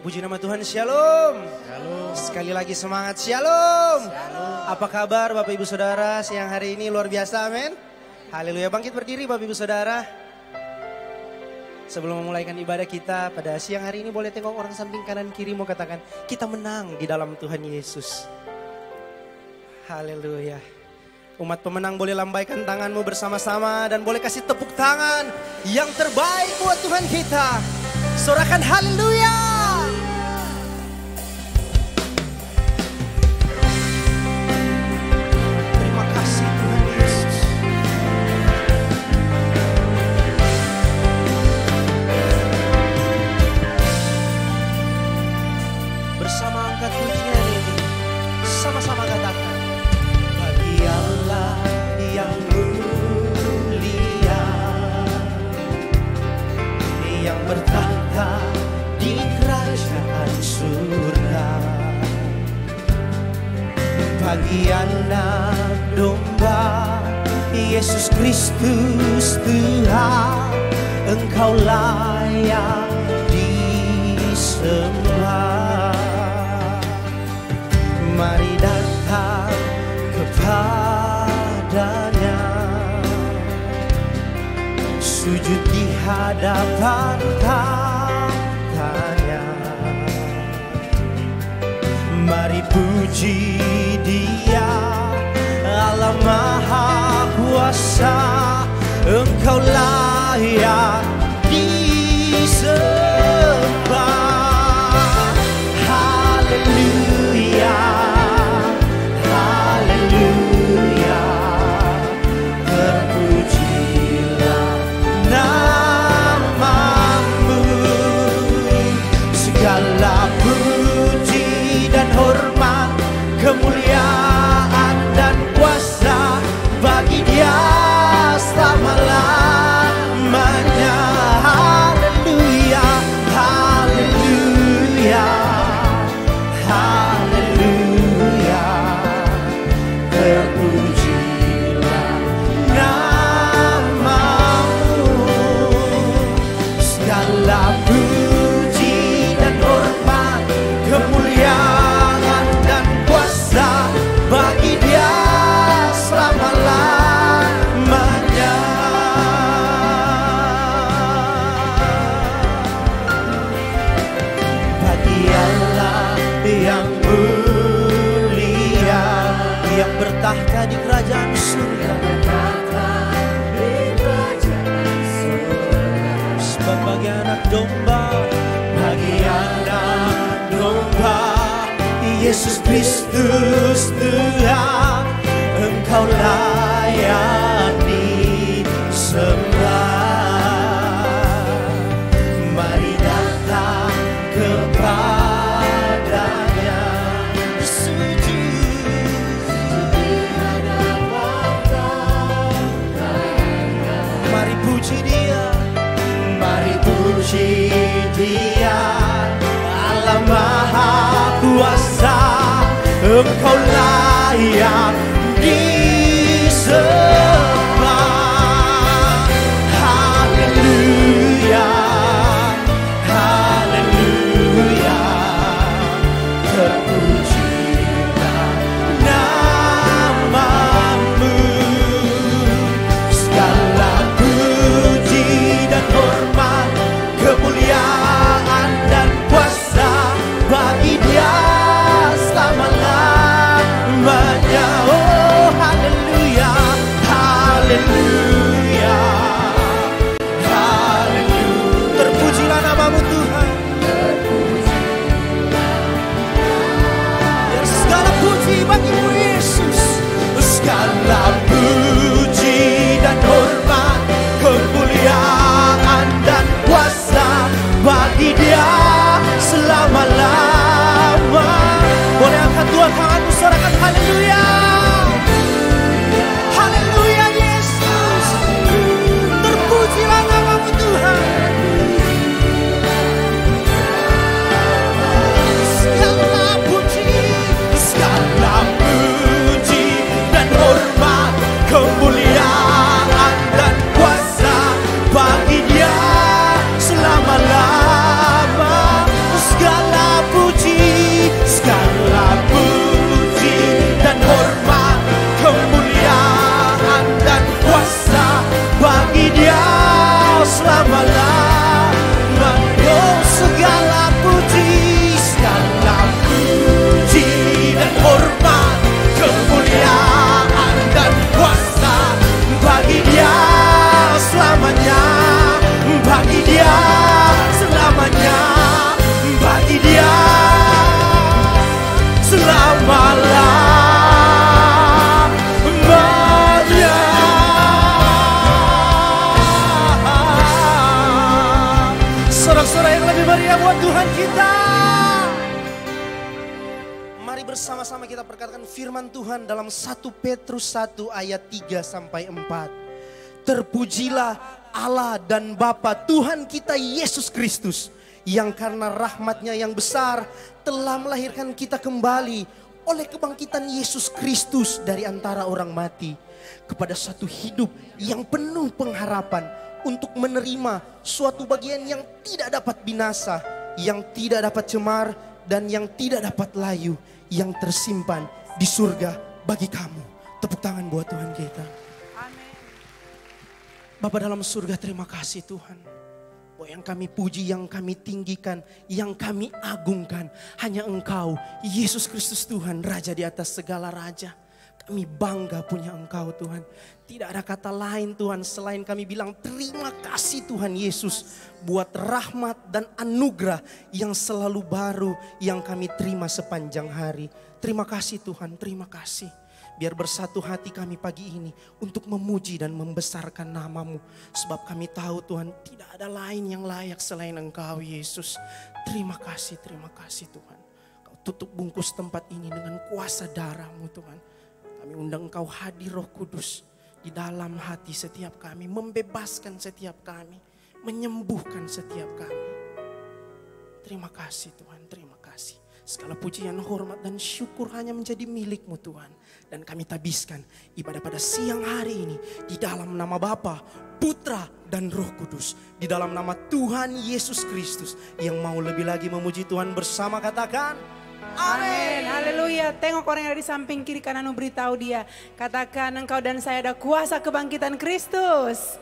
Puji nama Tuhan, Shalom. Shalom. Sekali lagi semangat, Shalom. Shalom. Apa kabar Bapak Ibu Saudara siang hari ini? Luar biasa, amin. Haleluya, bangkit berdiri Bapak Ibu Saudara. Sebelum memulaikan ibadah kita pada siang hari ini, boleh tengok orang samping kanan kiri, mau katakan kita menang di dalam Tuhan Yesus. Haleluya. Umat pemenang boleh lambaikan tanganmu bersama-sama dan boleh kasih tepuk tangan yang terbaik buat Tuhan kita. Sorakan haleluya. Terima kasih Tuhan Yesus. Bersama angkat pujian ini, sama-sama katakan. Bagi Allah yang mulia, yang bertahta di kerajaan surga, bagi anak domba Yesus Kristus Tuhan, Engkau layak disembah. Mari datang kepadanya, sujud di hadapan tahtanya. Mari puji Dia, Allah Maha Kuasa, Engkau layak disembah. Haleluya, haleluya, terpujilah namamu. Segala puji dan hormat, kemuliaan dan kuasa bagi Dia selama-lamanya. Haleluya, haleluya, haleluya, terpujilah namamu. Segala puji dan hormat, kemuliaan dan kuasa bagi Dia selama-lamanya. Bagi Allah yang mulia, yang bertahta di kerajaan surga, sebagai anak domba, bagi anak domba Yesus Kristus Tuhan, Engkau layak disembah. Mari datang kepadanya, sujud di hadapan tahtanya. Mari puji Dia, mari puji Dia, Allah Maha Kuasa, Engkau layak disembah. Haleluya, haleluya, terpujilah namamu. Segala puji dan hormat, kemuliaan dan kuasa bagi Dia selama-lamanya. Oh haleluya, haleluya, haleluya, terpujilah namamu Tuhan. Dan segala puji bagimu Yesus, segala puji dan hormat, kemuliaan dan kuasa bagi Dia selama-lama. Boleh angkat dua tanganmu, sorakan haleluya. Haleluya Yesus, terpujilah namamu Tuhan. Segala puji dan hormat, kemuliaan firman Tuhan dalam 1 Petrus 1 ayat 3 sampai 4. Terpujilah Allah dan Bapa Tuhan kita Yesus Kristus, yang karena rahmat-Nya yang besar telah melahirkan kita kembali oleh kebangkitan Yesus Kristus dari antara orang mati, kepada satu hidup yang penuh pengharapan, untuk menerima suatu bagian yang tidak dapat binasa, yang tidak dapat cemar, dan yang tidak dapat layu, yang tersimpan di surga bagi kamu. Tepuk tangan buat Tuhan kita. Amin. Bapa dalam surga, terima kasih Tuhan. Bahwa yang kami puji, yang kami tinggikan, yang kami agungkan hanya Engkau, Yesus Kristus Tuhan, Raja di atas segala raja. Kami bangga punya Engkau Tuhan. Tidak ada kata lain Tuhan selain kami bilang terima kasih Tuhan Yesus, buat rahmat dan anugerah yang selalu baru yang kami terima sepanjang hari. Terima kasih Tuhan, terima kasih. Biar bersatu hati kami pagi ini untuk memuji dan membesarkan nama-Mu. Sebab kami tahu Tuhan, tidak ada lain yang layak selain Engkau Yesus. Terima kasih Tuhan. Kau tutup bungkus tempat ini dengan kuasa darah-Mu Tuhan. Kami undang Engkau hadir Roh Kudus di dalam hati setiap kami. Membebaskan setiap kami. Menyembuhkan setiap kami. Terima kasih Tuhan, terima kasih. Segala pujian, hormat dan syukur hanya menjadi milik-Mu Tuhan. Dan kami tabiskan ibadah pada siang hari ini di dalam nama Bapa, Putra dan Roh Kudus. Di dalam nama Tuhan Yesus Kristus yang mau lebih lagi memuji Tuhan bersama, katakan Amin. Haleluya. Tengok orang yang ada di samping kiri kananmu, beritahu dia. Katakan, engkau dan saya ada kuasa kebangkitan Kristus.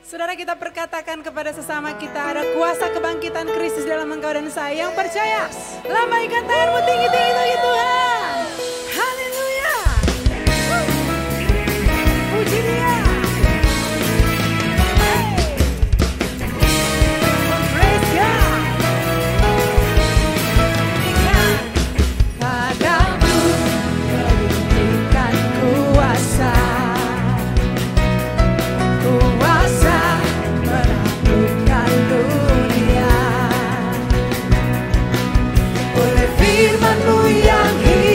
Saudara, kita perkatakan kepada sesama kita, ada kuasa kebangkitan Kristus dalam engkau dan saya. Yang percaya, lambaikan tanganmu tinggi-tinggi bagi Tuhan. Haleluya. Puji Dia. Praise God. Padamu diberikan kuasa menaklukkan dunia oleh firman-Mu yang hidup.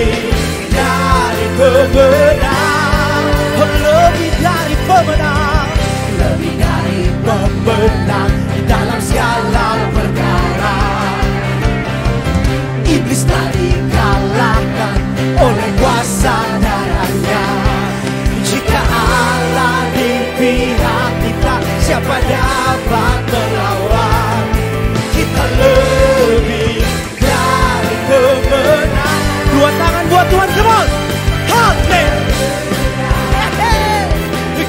lebih dari pemenang, lebih dari pemenang, lebih dari pemenang di dalam segala perkara. Iblis telah dikalahkan oleh kuasa darahnya. Jika Allah di pihak kita, siapa dapat melawan? Kita lebih dari pemenang. Dua tangan buat Tuhan, come on. Haleluya.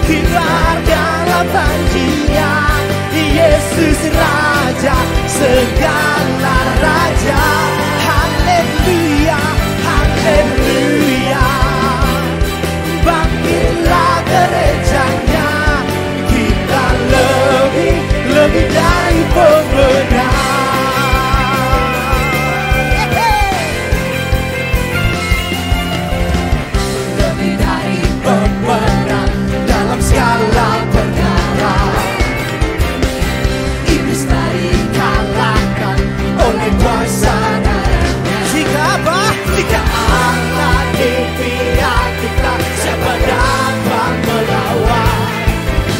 Kibar dalam Dia, Yesus Raja, segala raja. Haleluya, haleluya. Bangkitlah gerejanya, kita lebih dari pemenang. Lebih dari pemenang dalam segala perkara. Iblis tadi kalahkan oleh kuasa darahnya. Jika Allah di pihak kita, siapa dapat melawan?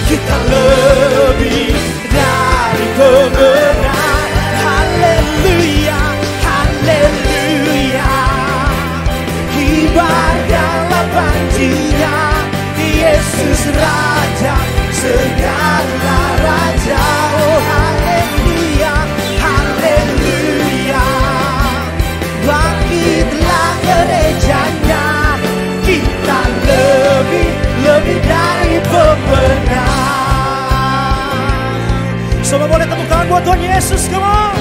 Kita lebih dari pemenang. Haleluya, haleluya. Kibar dalam Dia, Yesus Raja, segala raja. Oh haleluya, haleluya. Bangkitlah gerejanya, kita lebih dari pemenang. Semua boleh tepuk tangan buat Tuhan Yesus, come on.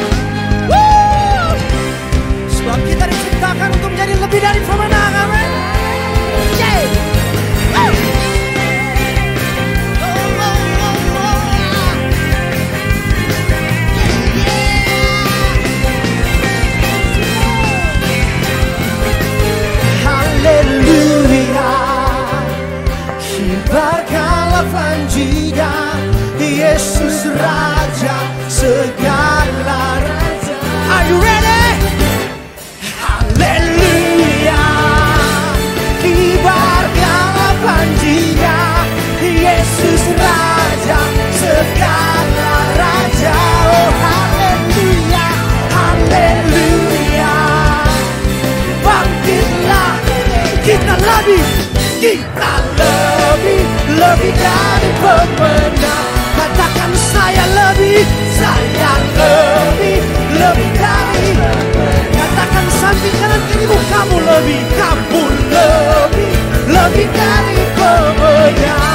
Woo! Sebab kita diciptakan untuk menjadi lebih dari pemenang, amin. Yeah. Oh. Haleluya, kibarkanlah Dia, Yesus Raja, segala raja. Are you ready? Haleluya, kibarkanlah Dia, Yesus Raja, segala raja. Oh haleluya, haleluya. Bangkitlah, kita lebih dari pemenang. Katakan saya lebih dari. Katakan samping kanan kirimu, kamu lebih dari pemenang.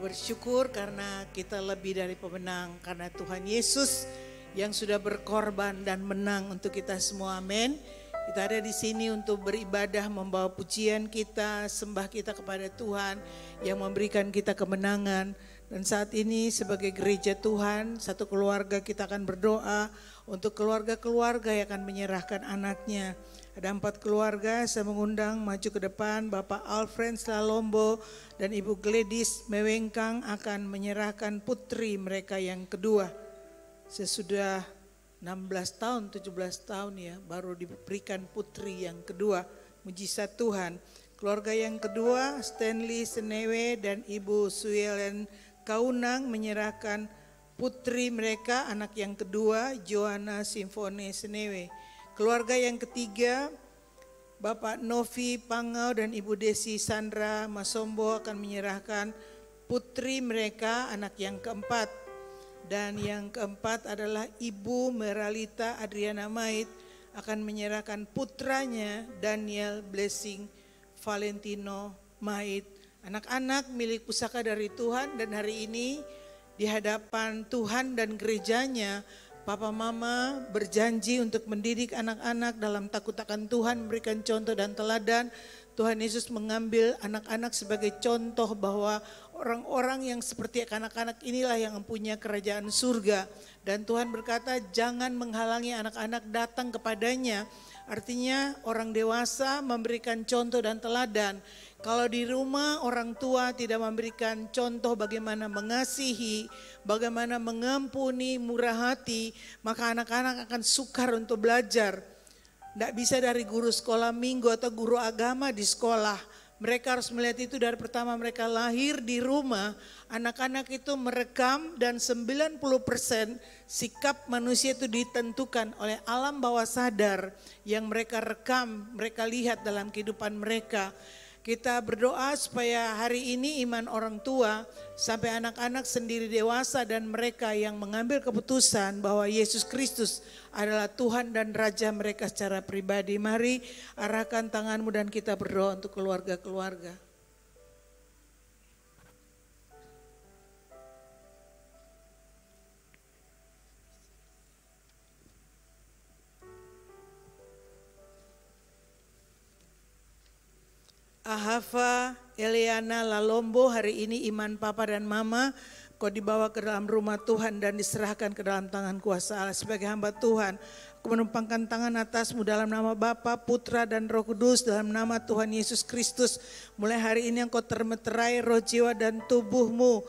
Bersyukur karena kita lebih dari pemenang, karena Tuhan Yesus yang sudah berkorban dan menang untuk kita semua, amin. Kita ada di sini untuk beribadah, membawa pujian kita, sembah kita kepada Tuhan yang memberikan kita kemenangan. Dan saat ini sebagai gereja Tuhan, satu keluarga kita akan berdoa untuk keluarga-keluarga yang akan menyerahkan anaknya. Ada 4 keluarga, saya mengundang maju ke depan, Bapak Alfred Slalombo dan Ibu Gladys Mewengkang akan menyerahkan putri mereka yang kedua. Sesudah 16 tahun, 17 tahun ya, baru diberikan putri yang kedua, mujizat Tuhan. Keluarga yang kedua, Stanley Senewe dan Ibu Suelen Kaunang menyerahkan putri mereka, anak yang kedua, Joanna Simfone Senewe. Keluarga yang ketiga, Bapak Novi Pangau dan Ibu Desi Sandra Masombo akan menyerahkan putri mereka, anak yang keempat. Dan yang keempat adalah Ibu Meralita Adriana Mait akan menyerahkan putranya Daniel Blessing Valentino Mait. Anak-anak milik pusaka dari Tuhan, dan hari ini di hadapan Tuhan dan gerejanya, Papa Mama berjanji untuk mendidik anak-anak dalam takut akan Tuhan, memberikan contoh dan teladan Tuhan Yesus mengambil anak-anak sebagai contoh bahwa orang-orang yang seperti anak-anak inilah yang mempunyai kerajaan surga. Dan Tuhan berkata jangan menghalangi anak-anak datang kepadanya. Artinya orang dewasa memberikan contoh dan teladan. Kalau di rumah orang tua tidak memberikan contoh bagaimana mengasihi, bagaimana mengampuni, murah hati, maka anak-anak akan sukar untuk belajar. Tidak bisa dari guru sekolah minggu atau guru agama di sekolah. Mereka harus melihat itu dari pertama mereka lahir di rumah. Anak-anak itu merekam dan 90% sikap manusia itu ditentukan oleh alam bawah sadar yang mereka rekam, mereka lihat dalam kehidupan mereka. Kita berdoa supaya hari ini iman orang tua sampai anak-anak sendiri dewasa dan mereka yang mengambil keputusan bahwa Yesus Kristus adalah Tuhan dan Raja mereka secara pribadi. Mari arahkan tanganmu dan kita berdoa untuk keluarga-keluarga. Ahava Eliana Lalombo, hari ini iman papa dan mama kau dibawa ke dalam rumah Tuhan dan diserahkan ke dalam tangan kuasa Allah. Sebagai hamba Tuhan, aku menumpangkan tangan atasmu dalam nama Bapa, Putra dan Roh Kudus, dalam nama Tuhan Yesus Kristus. Mulai hari ini engkau termeterai roh, jiwa dan tubuhmu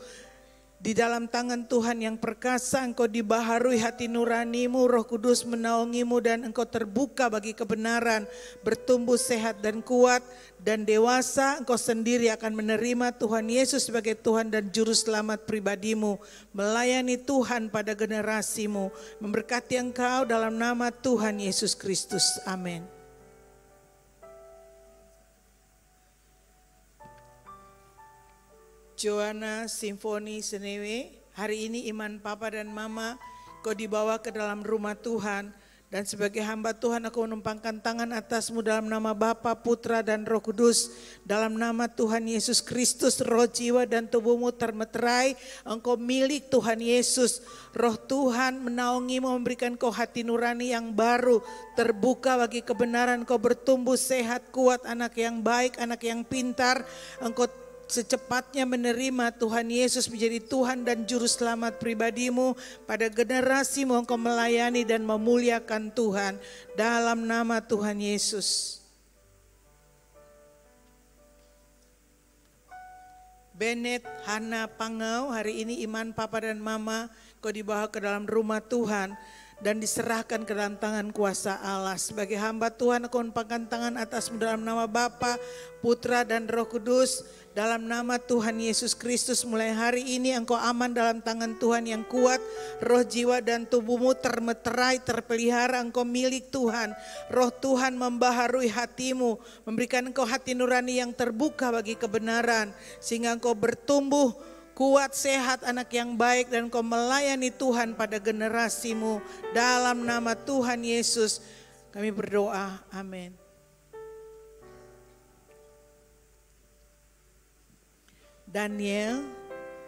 di dalam tangan Tuhan yang perkasa. Engkau dibaharui hati nuranimu, Roh Kudus menaungimu dan engkau terbuka bagi kebenaran, bertumbuh sehat dan kuat dan dewasa. Engkau sendiri akan menerima Tuhan Yesus sebagai Tuhan dan Juru Selamat pribadimu, melayani Tuhan pada generasimu, memberkati engkau dalam nama Tuhan Yesus Kristus. Amin. Joanna Simfoni Senewe, hari ini iman papa dan mama kau dibawa ke dalam rumah Tuhan. Dan sebagai hamba Tuhan aku menumpangkan tangan atasmu dalam nama Bapa, Putra dan Roh Kudus. Dalam nama Tuhan Yesus Kristus, roh, jiwa dan tubuhmu termeterai. Engkau milik Tuhan Yesus. Roh Tuhan menaungimu, memberikan kau hati nurani yang baru, terbuka bagi kebenaran. Kau bertumbuh sehat, kuat, anak yang baik, anak yang pintar. Engkau secepatnya menerima Tuhan Yesus menjadi Tuhan dan Juru Selamat pribadimu. Pada generasimu engkau melayani dan memuliakan Tuhan dalam nama Tuhan Yesus. Bennett Hana Pangau, hari ini iman papa dan mama kau dibawa ke dalam rumah Tuhan dan diserahkan ke dalam tangan kuasa Allah. Sebagai hamba Tuhan aku menumpangkan tangan atasmu dalam nama Bapa, Putra dan Roh Kudus. Dalam nama Tuhan Yesus Kristus, mulai hari ini engkau aman dalam tangan Tuhan yang kuat. Roh, jiwa dan tubuhmu termeterai, terpelihara, engkau milik Tuhan. Roh Tuhan membaharui hatimu, memberikan engkau hati nurani yang terbuka bagi kebenaran. Sehingga engkau bertumbuh kuat, sehat, anak yang baik, dan engkau melayani Tuhan pada generasimu. Dalam nama Tuhan Yesus kami berdoa, amin. Daniel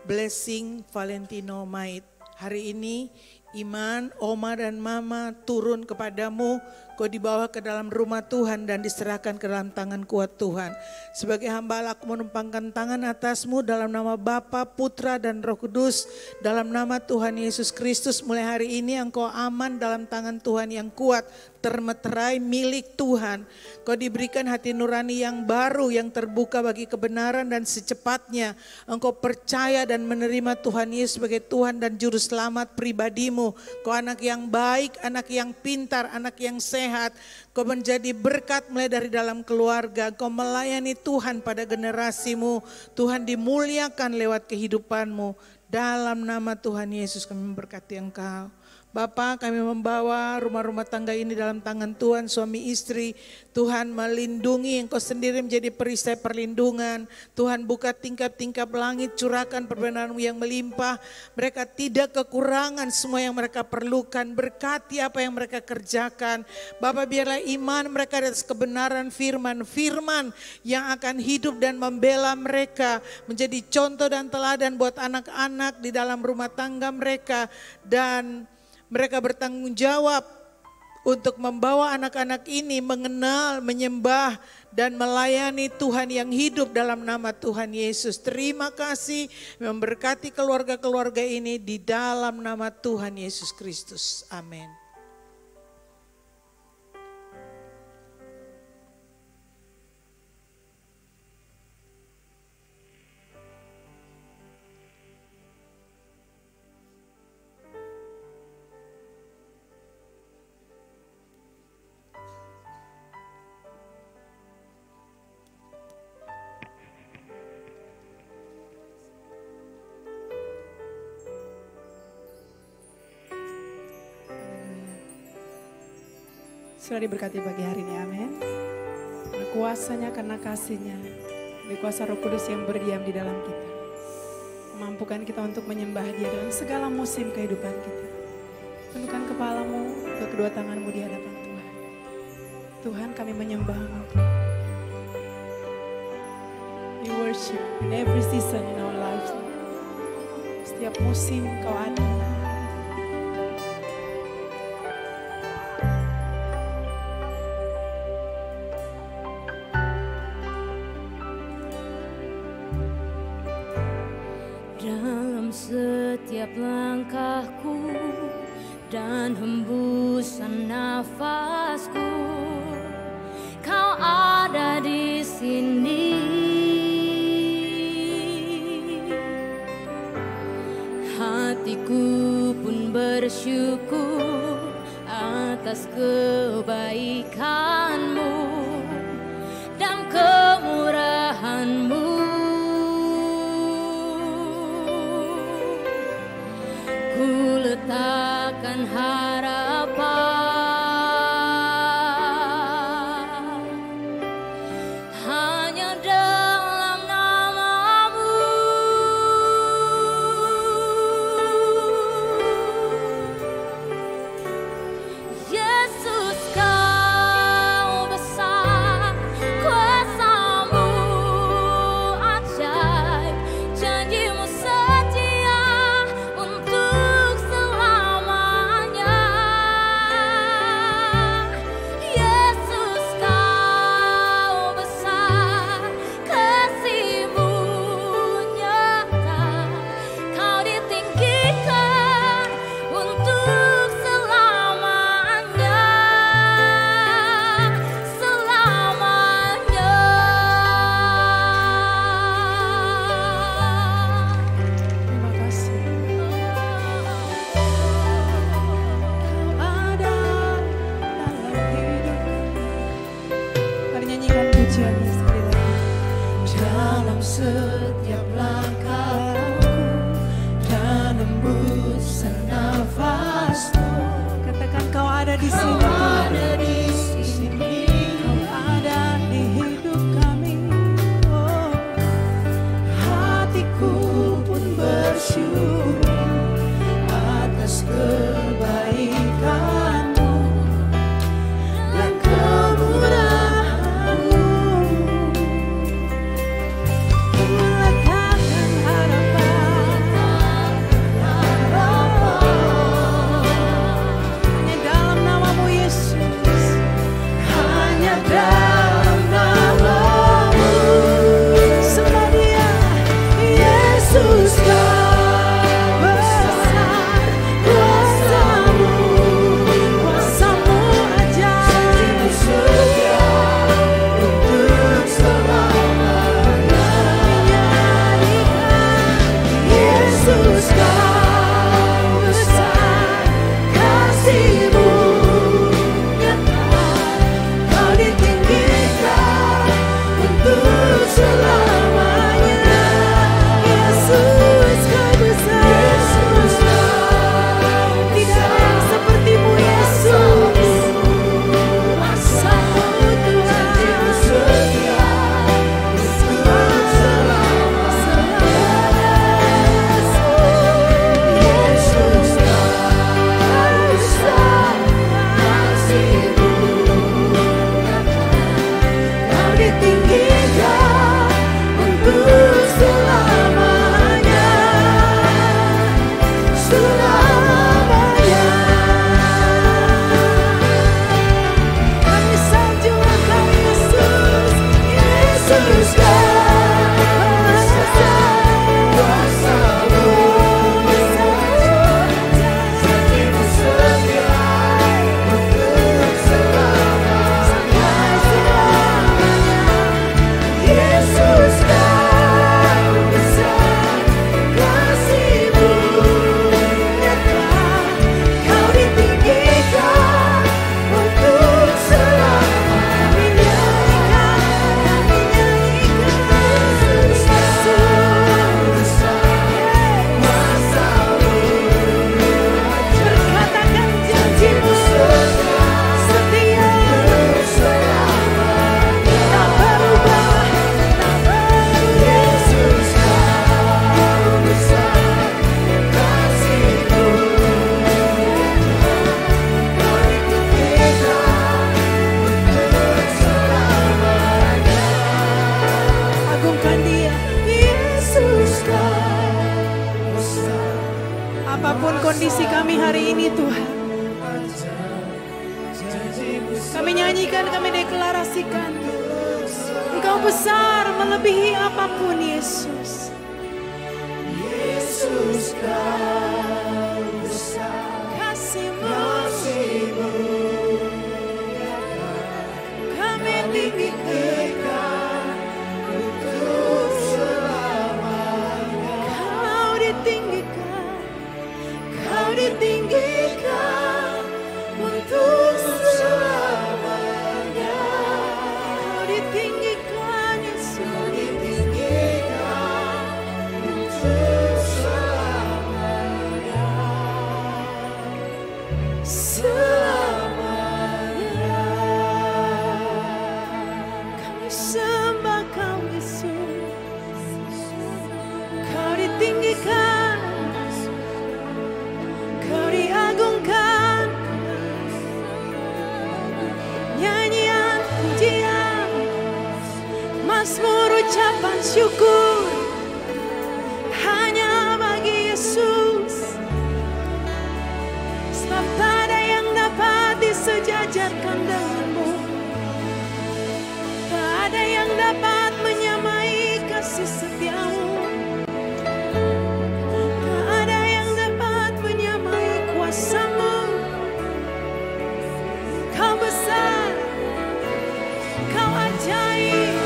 Blessing Valentino Mait, hari ini iman oma dan mama turun kepadamu. Kau dibawa ke dalam rumah Tuhan dan diserahkan ke dalam tangan kuat Tuhan. Sebagai hamba Allah aku menumpangkan tangan atasmu dalam nama Bapa, Putra dan Roh Kudus. Dalam nama Tuhan Yesus Kristus, mulai hari ini engkau aman dalam tangan Tuhan yang kuat, termeterai milik Tuhan. Kau diberikan hati nurani yang baru, yang terbuka bagi kebenaran, dan secepatnya engkau percaya dan menerima Tuhan Yesus sebagai Tuhan dan Juru Selamat pribadimu. Kau anak yang baik, anak yang pintar, anak yang sehat. Kau menjadi berkat mulai dari dalam keluarga. Kau melayani Tuhan pada generasimu. Tuhan dimuliakan lewat kehidupanmu. Dalam nama Tuhan Yesus kami memberkati engkau. Bapa, kami membawa rumah-rumah tangga ini dalam tangan Tuhan, suami istri. Tuhan melindungi, engkau sendiri menjadi perisai perlindungan. Tuhan buka tingkap-tingkap langit, curahkan perkenan-Mu yang melimpah. Mereka tidak kekurangan semua yang mereka perlukan. Berkati apa yang mereka kerjakan. Bapa, biarlah iman mereka atas kebenaran firman yang akan hidup dan membela mereka. Menjadi contoh dan teladan buat anak-anak di dalam rumah tangga mereka. Dan mereka bertanggung jawab untuk membawa anak-anak ini mengenal, menyembah, dan melayani Tuhan yang hidup dalam nama Tuhan Yesus. Terima kasih, memberkati keluarga-keluarga ini di dalam nama Tuhan Yesus Kristus. Amin. Sudah diberkati pagi hari ini, amin. Karena kuasanya, karena kasihnya, dari kuasa Roh Kudus yang berdiam di dalam kita. Memampukan kita untuk menyembah Dia dalam segala musim kehidupan kita. Tundukkan kepalamu, kedua tanganmu di hadapan Tuhan. Tuhan, kami menyembah-Mu. We worship in every season in our lives. Setiap musim Kau ada. Dalam setiap langkahku dan hembusan nafasku, Kau ada di sini. Hatiku pun bersyukur atas kebaikan-Mu dan kemurahan-Mu. Ku letakkan harapan hanya dalam nama-Mu. Yesus, Kau besar, kuasa-Mu ajaib, janji-Mu setia untuk selamanya. Yesus, Kau besar, kasih-Mu nyata, Kau ditinggikan untuk selamanya, selamanya. Terima kasih. Ada dalam hidup. Mari nyanyikan pujiannya sekali lagi. Dalam setiap langkahku dan hembusan nafasku, Katakan Kau ada di sini. Kau ada di sini. Kau ada di hidup kami. Oh, Hatiku pun bersyukur atas kebaikan-Mu dan kemurahan-Mu. ku letakkan Apapun kondisi kami hari ini Tuhan, kami nyanyikan, kami deklarasikan, Engkau besar melebihi apapun Yesus. Yesus Kau besar, Kasih-Mu kami tinggikan untuk selamanya. Kau ditinggikan, Kau ditinggikan untuk Selamanya Kau ditinggikan Yesus. ditinggikan untuk selamanya. Selamanya kami sembah Kau Yesus. Kau ditinggikan, Kau diagungkan. Nyanyian pujian, mazmur ucapan syukur hanya bagi Yesus. Sebab tak ada yang dapat disejajarkan denganmu. Tak ada yang dapat menyamai kasih setiamu. Tak ada yang dapat menyamai kuasamu. Kau besar, Kau ajaib,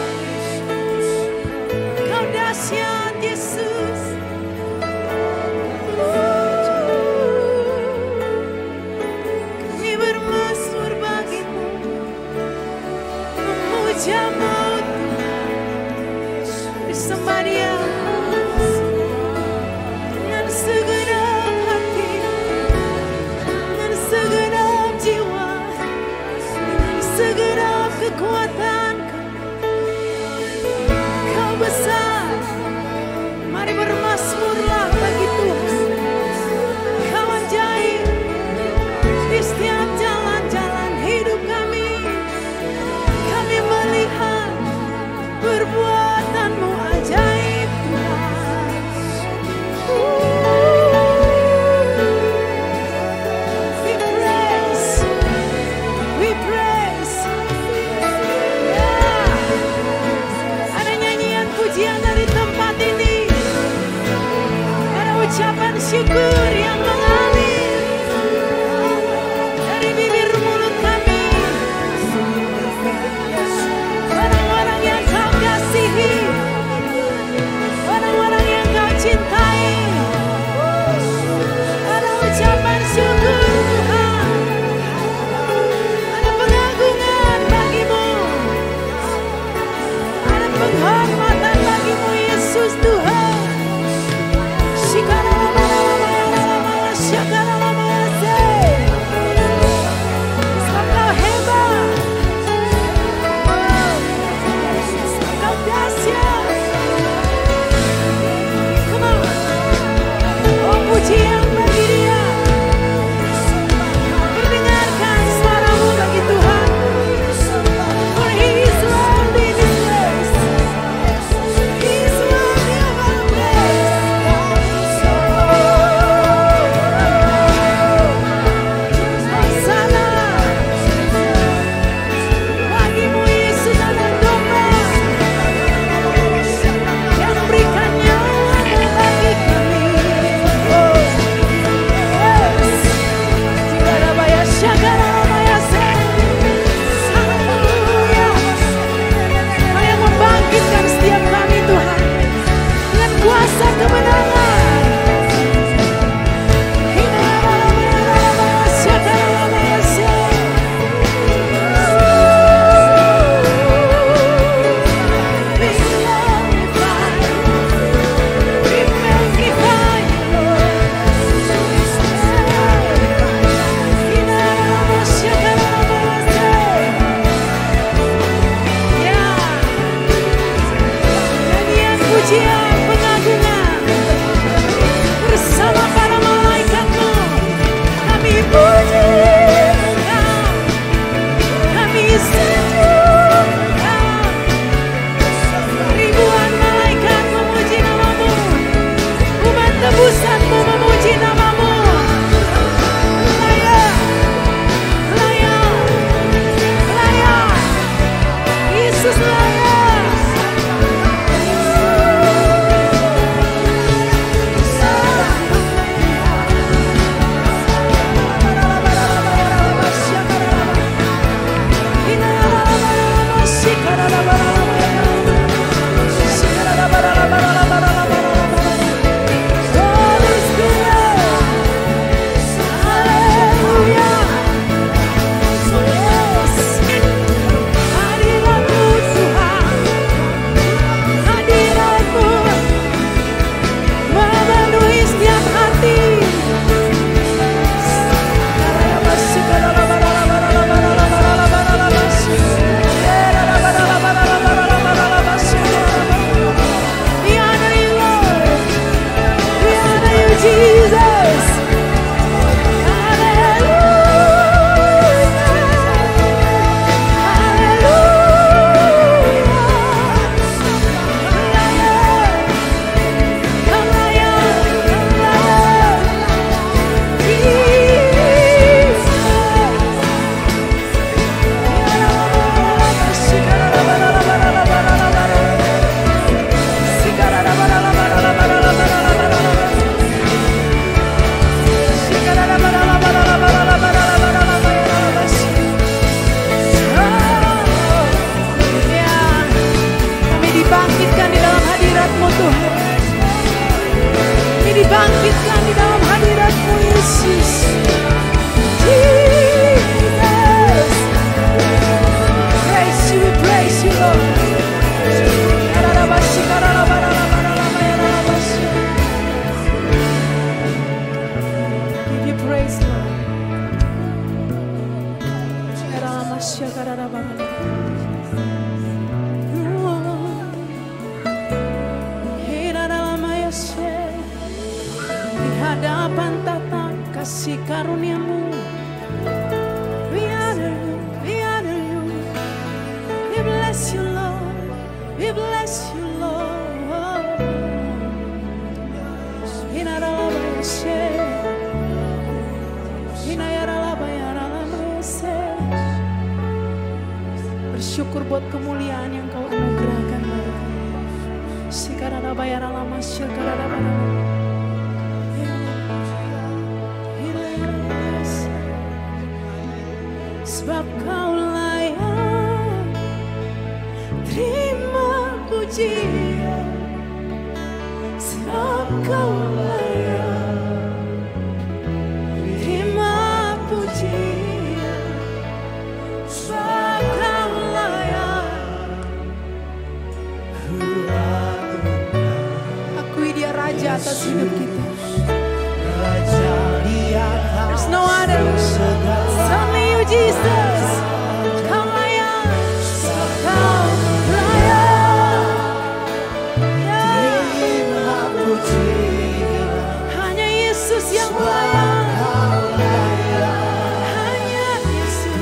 Kau dahsyat Yesus. Kami bermazmur bagimu, memuja-Mu disembah Dia dengan segenap hati, dengan segenap jiwa, dengan segenap kekuatan. Kau besar, mari bermazmurlah bagi Tuhan. Kau ajaib di setiap jalan-jalan hidup kami. Kami melihat perbuatan-Mu ajaib Tuhan. We praise, we praise. Yeah. Ada nyanyian pujian dari tempat ini. Ada ucapan syukur yang mengalir dari bibir mulut kami. Orang-orang yang Kau kasihi, orang-orang yang Kau cintai. Ada ucapan syukur Tuhan. Ada pengagungan bagi-Mu. Ada penghormatan bagi-Mu Yesus Tuhan. Shikara-la-la-la-la-la-la-la. pujian, pengagungan bersama para malaikat-Mu. Kami puji Engkau, kami sujud Engkau. Ribuan malaikat memuji nama-Mu, umat tebusan-Mu memuji nama-Mu. Layak, layak, layak, Yesus layak. Dibangkitkan di dalam hadirat-Mu, Yesus. Jesus, praise you, praise you, Lord. Give you praise, Lord. Hadapan tata kasih karunia-Mu, we honor you, we honor you, we bless you, Lord, we bless you, Lord. Hinaralabayashe, hinayaralabayaраlamese. Bersyukur buat kemuliaan yang Kau anugerahkan bagi kami. Sikaralabayaralamase, karalabayaralamase. Sebab Kau layak terima pujian, sebab Kau layak terima pujian, sebab Kau layak. Akui Dia Raja atas hidup kita. There's no other, it's only you, Jesus. Kau layak, Kau layak, hanya Yesus yang layak, hanya Yesus.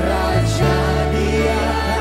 Raja di atas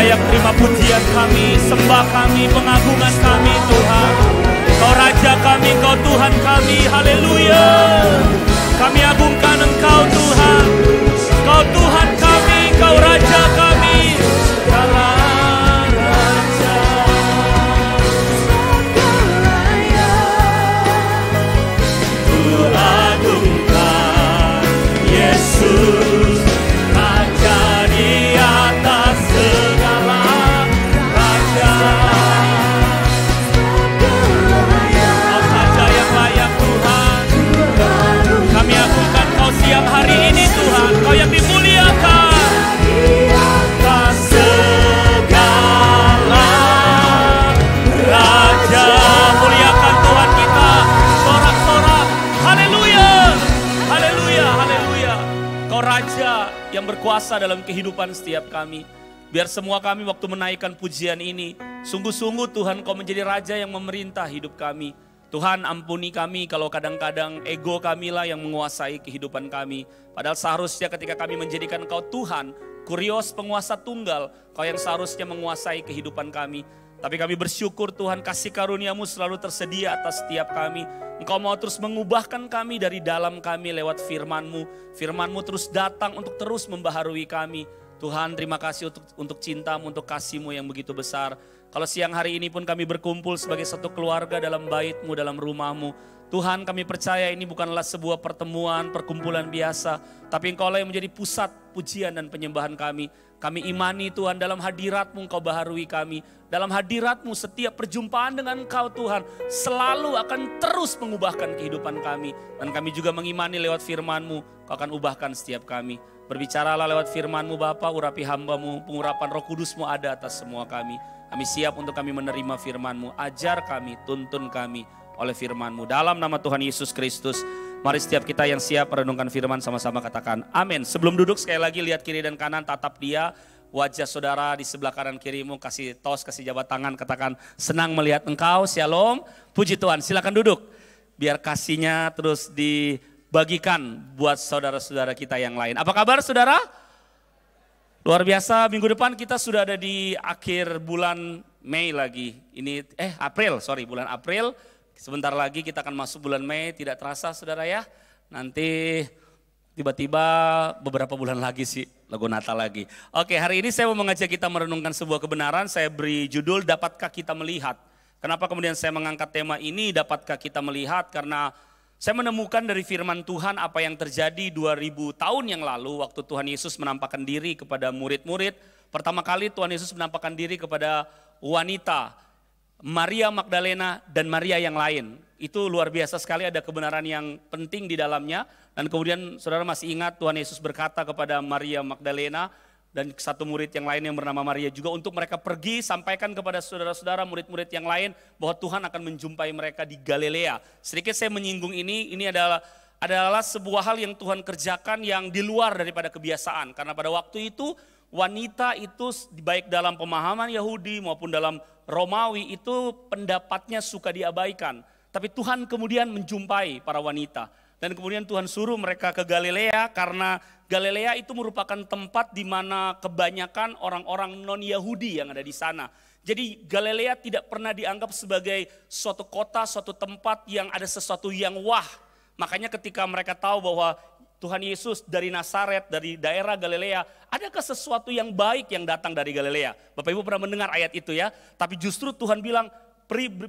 layak terima pujian kami, sembah kami, pengagungan kami Tuhan. Kau Raja kami, Kau Tuhan kami, haleluya. Kami agungkan Engkau Tuhan, Kau Tuhan kami, Kau Raja kami, segala Raja. Ku agungkan Yesus, Raja di atas segala raja. Kau saja yang layak Tuhan. Kami agungkan Kau siang hari ini Tuhan, Kau yang dimuliakan. Atas segala raja, muliakan Tuhan kita, sorak-sorak, haleluya, haleluya, haleluya. Kau Raja yang berkuasa dalam kehidupan setiap kami. Biar semua kami waktu menaikkan pujian ini, sungguh-sungguh Tuhan Kau menjadi Raja yang memerintah hidup kami. Tuhan ampuni kami kalau kadang-kadang ego kami lah yang menguasai kehidupan kami. Padahal seharusnya ketika kami menjadikan Kau Tuhan, Kurios penguasa tunggal, Kau yang seharusnya menguasai kehidupan kami. Tapi kami bersyukur Tuhan, kasih karunia-Mu selalu tersedia atas setiap kami. Engkau mau terus mengubahkan kami dari dalam kami lewat firman-Mu. Firman-Mu terus datang untuk terus membaharui kami. Tuhan terima kasih untuk cinta-Mu, untuk kasih-Mu yang begitu besar. Kalau siang hari ini pun kami berkumpul sebagai satu keluarga dalam bait-Mu, dalam rumah-Mu. Tuhan kami percaya ini bukanlah sebuah pertemuan, perkumpulan biasa. Tapi Engkau-lah yang menjadi pusat pujian dan penyembahan kami. Kami imani Tuhan dalam hadirat-Mu Engkau baharui kami. Dalam hadirat-Mu setiap perjumpaan dengan Engkau Tuhan selalu akan terus mengubahkan kehidupan kami. Dan kami juga mengimani lewat firman-Mu Kau akan ubahkan setiap kami. Berbicaralah lewat firman-Mu Bapa, urapi hamba-Mu, pengurapan Roh Kudus-Mu ada atas semua kami. Kami siap untuk kami menerima firman-Mu, ajar kami, tuntun kami oleh firman-Mu. Dalam nama Tuhan Yesus Kristus, mari setiap kita yang siap merenungkan firman sama-sama katakan amin. Sebelum duduk sekali lagi lihat kiri dan kanan, tatap dia, wajah saudara di sebelah kanan kirimu, kasih tos, kasih jabat tangan, katakan senang melihat engkau, shalom, puji Tuhan. Silakan duduk, biar kasihnya terus dibagikan buat saudara-saudara kita yang lain. Apa kabar saudara? Luar biasa, minggu depan kita sudah ada di akhir bulan Mei lagi. Bulan April. Sebentar lagi kita akan masuk bulan Mei, tidak terasa saudara ya. Nanti tiba-tiba beberapa bulan lagi sih, lagu Natal lagi. Oke, hari ini saya mau mengajak kita merenungkan sebuah kebenaran. Saya beri judul, Dapatkah Kita Melihat? Kenapa kemudian saya mengangkat tema ini, Dapatkah Kita Melihat? Karena saya menemukan dari firman Tuhan apa yang terjadi 2000 tahun yang lalu waktu Tuhan Yesus menampakkan diri kepada murid-murid. Pertama kali Tuhan Yesus menampakkan diri kepada wanita, Maria Magdalena dan Maria yang lain. Itu luar biasa sekali, ada kebenaran yang penting di dalamnya. Dan kemudian saudara masih ingat Tuhan Yesus berkata kepada Maria Magdalena dan satu murid yang lain yang bernama Maria juga untuk mereka pergi sampaikan kepada saudara-saudara murid-murid yang lain bahwa Tuhan akan menjumpai mereka di Galilea. Sedikit saya menyinggung ini adalah sebuah hal yang Tuhan kerjakan yang di luar daripada kebiasaan. Karena pada waktu itu wanita itu baik dalam pemahaman Yahudi maupun dalam Romawi itu pendapatnya suka diabaikan. Tapi Tuhan kemudian menjumpai para wanita. Dan kemudian Tuhan suruh mereka ke Galilea karena Galilea itu merupakan tempat di mana kebanyakan orang-orang non-Yahudi yang ada di sana. Jadi Galilea tidak pernah dianggap sebagai suatu kota, suatu tempat yang ada sesuatu yang wah. Makanya ketika mereka tahu bahwa Tuhan Yesus dari Nazaret, dari daerah Galilea, adakah sesuatu yang baik yang datang dari Galilea? Bapak Ibu pernah mendengar ayat itu ya. Tapi justru Tuhan bilang,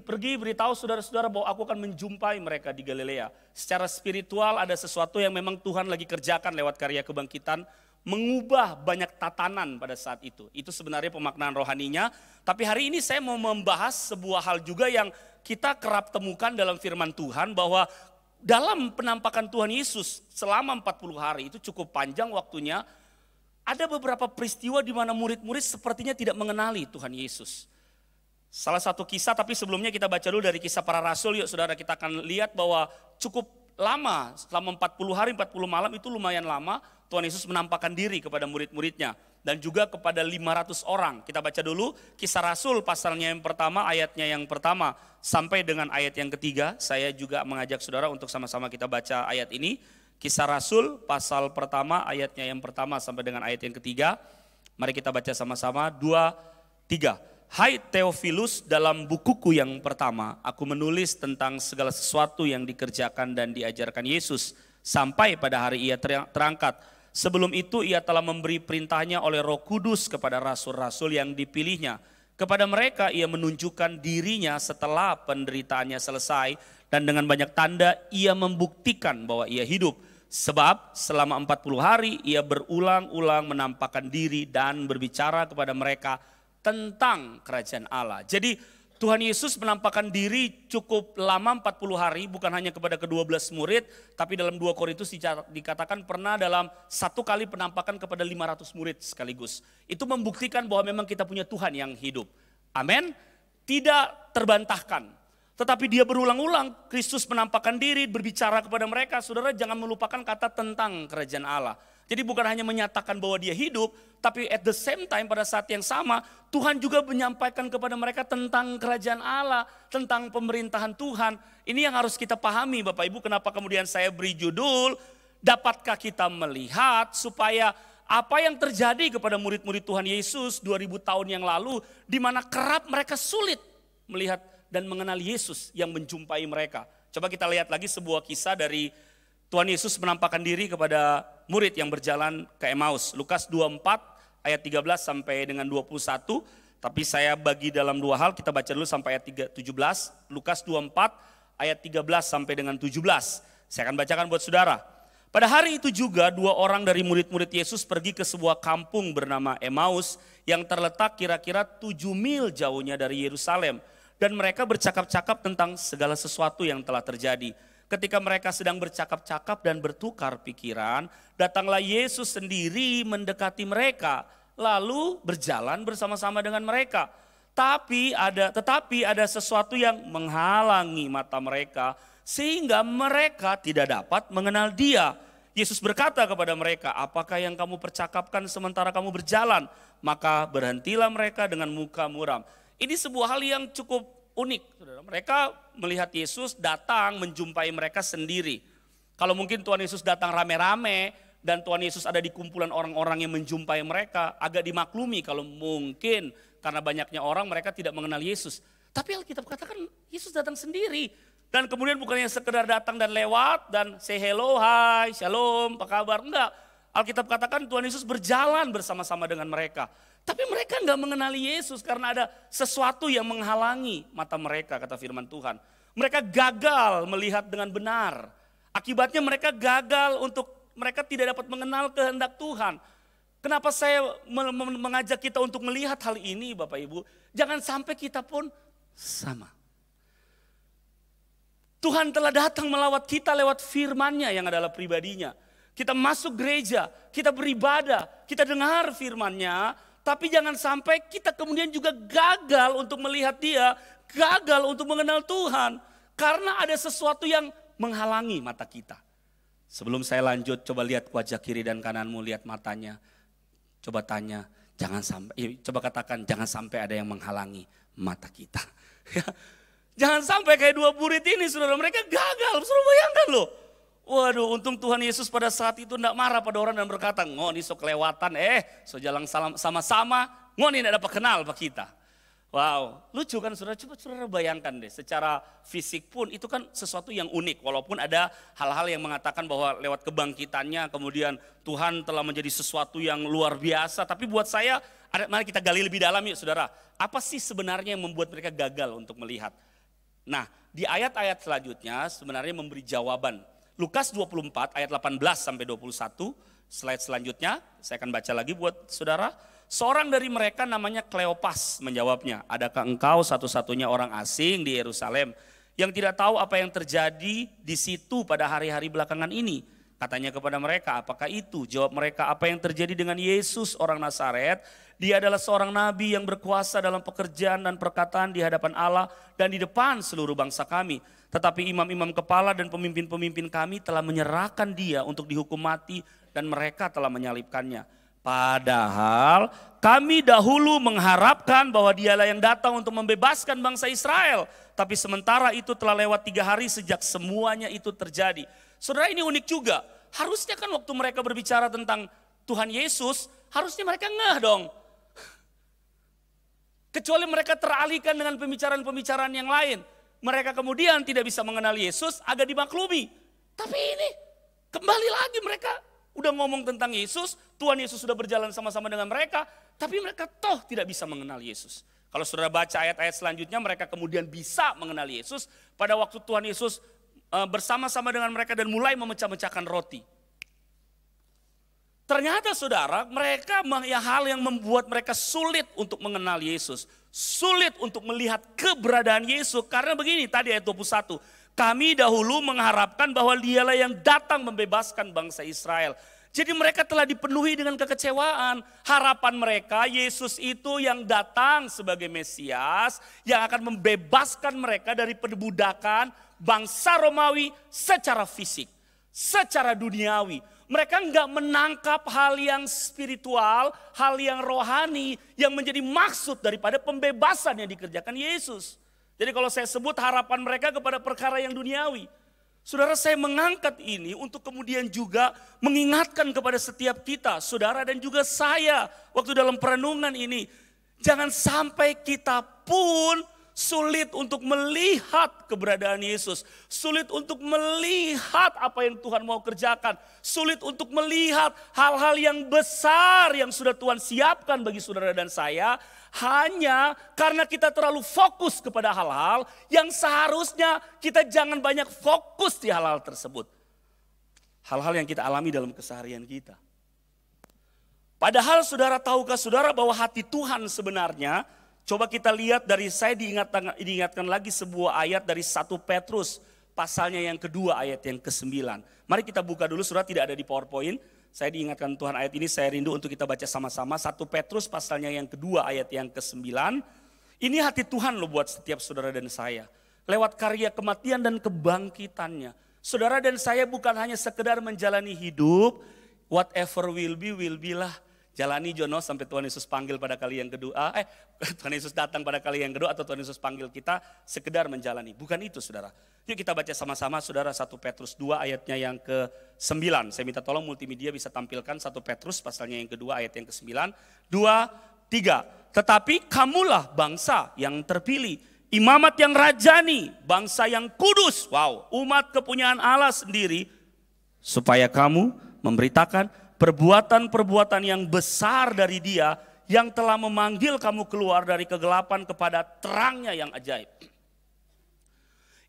pergi beritahu saudara-saudara bahwa aku akan menjumpai mereka di Galilea. Secara spiritual ada sesuatu yang memang Tuhan lagi kerjakan lewat karya kebangkitan. Mengubah banyak tatanan pada saat itu. Itu sebenarnya pemaknaan rohaninya. Tapi hari ini saya mau membahas sebuah hal juga yang kita kerap temukan dalam firman Tuhan. Bahwa dalam penampakan Tuhan Yesus selama 40 hari itu cukup panjang waktunya. Ada beberapa peristiwa di mana murid-murid sepertinya tidak mengenali Tuhan Yesus. Salah satu kisah, tapi sebelumnya kita baca dulu dari Kisah Para Rasul. Yuk saudara, kita akan lihat bahwa cukup lama, selama 40 hari 40 malam itu lumayan lama. Tuhan Yesus menampakkan diri kepada murid-muridnya. Dan juga kepada 500 orang. Kita baca dulu Kisah Rasul pasalnya yang pertama, ayatnya yang pertama. Sampai dengan ayat yang ketiga. Saya juga mengajak saudara untuk sama-sama kita baca ayat ini. Kisah Rasul pasal pertama, ayatnya yang pertama sampai dengan ayat yang ketiga. Mari kita baca sama-sama, 2, 3. Hai Theophilus, dalam bukuku yang pertama, aku menulis tentang segala sesuatu yang dikerjakan dan diajarkan Yesus sampai pada hari ia terangkat. Sebelum itu ia telah memberi perintahnya oleh Roh Kudus kepada rasul-rasul yang dipilihnya. Kepada mereka ia menunjukkan dirinya setelah penderitaannya selesai dan dengan banyak tanda ia membuktikan bahwa ia hidup. Sebab selama 40 hari ia berulang-ulang menampakkan diri dan berbicara kepada mereka tentang kerajaan Allah. Jadi Tuhan Yesus menampakkan diri cukup lama 40 hari, bukan hanya kepada ke-12 murid, tapi dalam 2 Korintus dikatakan pernah dalam satu kali penampakan kepada 500 murid sekaligus. Itu membuktikan bahwa memang kita punya Tuhan yang hidup. Amin. Tidak terbantahkan. Tetapi dia berulang-ulang, Kristus menampakkan diri, berbicara kepada mereka. Saudara, jangan melupakan kata tentang kerajaan Allah. Jadi bukan hanya menyatakan bahwa dia hidup, tapi at the same time pada saat yang sama Tuhan juga menyampaikan kepada mereka tentang kerajaan Allah, tentang pemerintahan Tuhan. Ini yang harus kita pahami Bapak Ibu, kenapa kemudian saya beri judul, dapatkah kita melihat, supaya apa yang terjadi kepada murid-murid Tuhan Yesus 2000 tahun yang lalu, di mana kerap mereka sulit melihat dan mengenal Yesus yang menjumpai mereka. Coba kita lihat lagi sebuah kisah dari Tuhan Yesus menampakkan diri kepada murid yang berjalan ke Emmaus. Lukas 24 ayat 13 sampai dengan 21. Tapi saya bagi dalam 2 hal, kita baca dulu sampai ayat 17. Lukas 24 ayat 13 sampai dengan 17. Saya akan bacakan buat saudara. Pada hari itu juga 2 orang dari murid-murid Yesus pergi ke sebuah kampung bernama Emmaus yang terletak kira-kira 7 mil jauhnya dari Yerusalem. Dan mereka bercakap-cakap tentang segala sesuatu yang telah terjadi. Ketika mereka sedang bercakap-cakap dan bertukar pikiran, datanglah Yesus sendiri mendekati mereka, lalu berjalan bersama-sama dengan mereka. Tetapi ada sesuatu yang menghalangi mata mereka, sehingga mereka tidak dapat mengenal Dia. Yesus berkata kepada mereka, apakah yang kamu percakapkan sementara kamu berjalan? Maka berhentilah mereka dengan muka muram. Ini sebuah hal yang cukup unik. Saudara. Mereka melihat Yesus datang menjumpai mereka sendiri. Kalau mungkin Tuhan Yesus datang rame-rame dan Tuhan Yesus ada di kumpulan orang-orang yang menjumpai mereka, agak dimaklumi kalau mungkin karena banyaknya orang mereka tidak mengenal Yesus. Tapi Alkitab katakan Yesus datang sendiri. Dan kemudian bukannya sekedar datang dan lewat dan say hello, hai, shalom, apa kabar, enggak. Alkitab katakan Tuhan Yesus berjalan bersama-sama dengan mereka. Tapi mereka enggak mengenali Yesus karena ada sesuatu yang menghalangi mata mereka, kata firman Tuhan. Mereka gagal melihat dengan benar. Akibatnya mereka gagal mereka tidak dapat mengenal kehendak Tuhan. Kenapa saya mengajak kita untuk melihat hal ini Bapak Ibu? Jangan sampai kita pun sama. Tuhan telah datang melawat kita lewat firman-Nya yang adalah pribadinya. Kita masuk gereja, kita beribadah, kita dengar firman-Nya, tapi jangan sampai kita kemudian juga gagal untuk melihat Dia, gagal untuk mengenal Tuhan. Karena ada sesuatu yang menghalangi mata kita. Sebelum saya lanjut, coba lihat wajah kiri dan kananmu, lihat matanya. Coba tanya, coba katakan jangan sampai ada yang menghalangi mata kita. Jangan sampai kayak 2 murid ini, saudara, mereka gagal. Saudara bayangkan loh. Waduh, untung Tuhan Yesus pada saat itu tidak marah pada orang dan berkata, ini sok kelewatan, so jalan sama-sama, ini tidak dapat kenal pak kita. Wow, lucu kan saudara, coba saudara bayangkan deh, secara fisik pun itu kan sesuatu yang unik. Walaupun ada hal-hal yang mengatakan bahwa lewat kebangkitannya kemudian Tuhan telah menjadi sesuatu yang luar biasa. Tapi buat saya, mari kita gali lebih dalam yuk saudara. Apa sih sebenarnya yang membuat mereka gagal untuk melihat? Nah, di ayat-ayat selanjutnya sebenarnya memberi jawaban. Lukas 24 ayat 18 sampai 21, slide selanjutnya saya akan baca lagi buat saudara. Seorang dari mereka namanya Kleopas menjawabnya, adakah engkau satu-satunya orang asing di Yerusalem yang tidak tahu apa yang terjadi di situ pada hari-hari belakangan ini? Katanya kepada mereka, apakah itu? Jawab mereka, apa yang terjadi dengan Yesus orang Nazaret? Dia adalah seorang nabi yang berkuasa dalam pekerjaan dan perkataan di hadapan Allah dan di depan seluruh bangsa kami. Tetapi imam-imam kepala dan pemimpin-pemimpin kami telah menyerahkan dia untuk dihukum mati dan mereka telah menyalibkannya. Padahal kami dahulu mengharapkan bahwa dialah yang datang untuk membebaskan bangsa Israel. Tapi sementara itu telah lewat 3 hari sejak semuanya itu terjadi. Saudara, ini unik juga. Harusnya kan waktu mereka berbicara tentang Tuhan Yesus, harusnya mereka ngeh dong. Kecuali mereka teralihkan dengan pembicaraan-pembicaraan yang lain. Mereka kemudian tidak bisa mengenal Yesus, agak dimaklumi. Tapi ini kembali lagi mereka udah ngomong tentang Yesus, Tuhan Yesus sudah berjalan sama-sama dengan mereka, tapi mereka toh tidak bisa mengenal Yesus. Kalau saudara baca ayat-ayat selanjutnya, mereka kemudian bisa mengenal Yesus pada waktu Tuhan Yesus bersama-sama dengan mereka dan mulai memecah-mecahkan roti. Ternyata saudara, mereka hal yang membuat mereka sulit untuk mengenal Yesus. Sulit untuk melihat keberadaan Yesus. Karena begini tadi ayat 21. Kami dahulu mengharapkan bahwa dialah yang datang membebaskan bangsa Israel. Jadi mereka telah dipenuhi dengan kekecewaan. Harapan mereka Yesus itu yang datang sebagai Mesias. Yang akan membebaskan mereka dari perbudakan bangsa Romawi secara fisik. Secara duniawi. Mereka enggak menangkap hal yang spiritual, hal yang rohani yang menjadi maksud daripada pembebasan yang dikerjakan Yesus. Jadi kalau saya sebut harapan mereka kepada perkara yang duniawi. Saudara, saya mengangkat ini untuk kemudian juga mengingatkan kepada setiap kita, saudara dan juga saya waktu dalam perenungan ini. Jangan sampai kita pun sulit untuk melihat keberadaan Yesus. Sulit untuk melihat apa yang Tuhan mau kerjakan. Sulit untuk melihat hal-hal yang besar yang sudah Tuhan siapkan bagi saudara dan saya. Hanya karena kita terlalu fokus kepada hal-hal yang seharusnya kita jangan banyak fokus di hal-hal tersebut. Hal-hal yang kita alami dalam keseharian kita. Padahal saudara, tahukah saudara bahwa hati Tuhan sebenarnya, coba kita lihat dari saya diingatkan lagi sebuah ayat dari 1 Petrus pasalnya yang kedua ayat yang ke-9. Mari kita buka dulu, saudara, tidak ada di PowerPoint. Saya diingatkan Tuhan ayat ini, saya rindu untuk kita baca sama-sama. 1 Petrus pasalnya yang kedua ayat yang ke-9. Ini hati Tuhan loh buat setiap saudara dan saya. Lewat karya kematian dan kebangkitannya. Saudara dan saya bukan hanya sekedar menjalani hidup, whatever will be lah. Jalani Jono sampai Tuhan Yesus panggil pada kali yang kedua. Tuhan Yesus datang pada kali yang kedua atau Tuhan Yesus panggil kita sekedar menjalani. Bukan itu saudara. Yuk kita baca sama-sama saudara 1 Petrus 2 ayatnya yang ke-9. Saya minta tolong multimedia bisa tampilkan 1 Petrus pasalnya yang kedua ayat yang ke-9. 2, 3. Tetapi kamulah bangsa yang terpilih. Imamat yang rajani. Bangsa yang kudus. Wow, umat kepunyaan Allah sendiri. Supaya kamu memberitakan perbuatan-perbuatan yang besar dari Dia yang telah memanggil kamu keluar dari kegelapan kepada terangnya yang ajaib.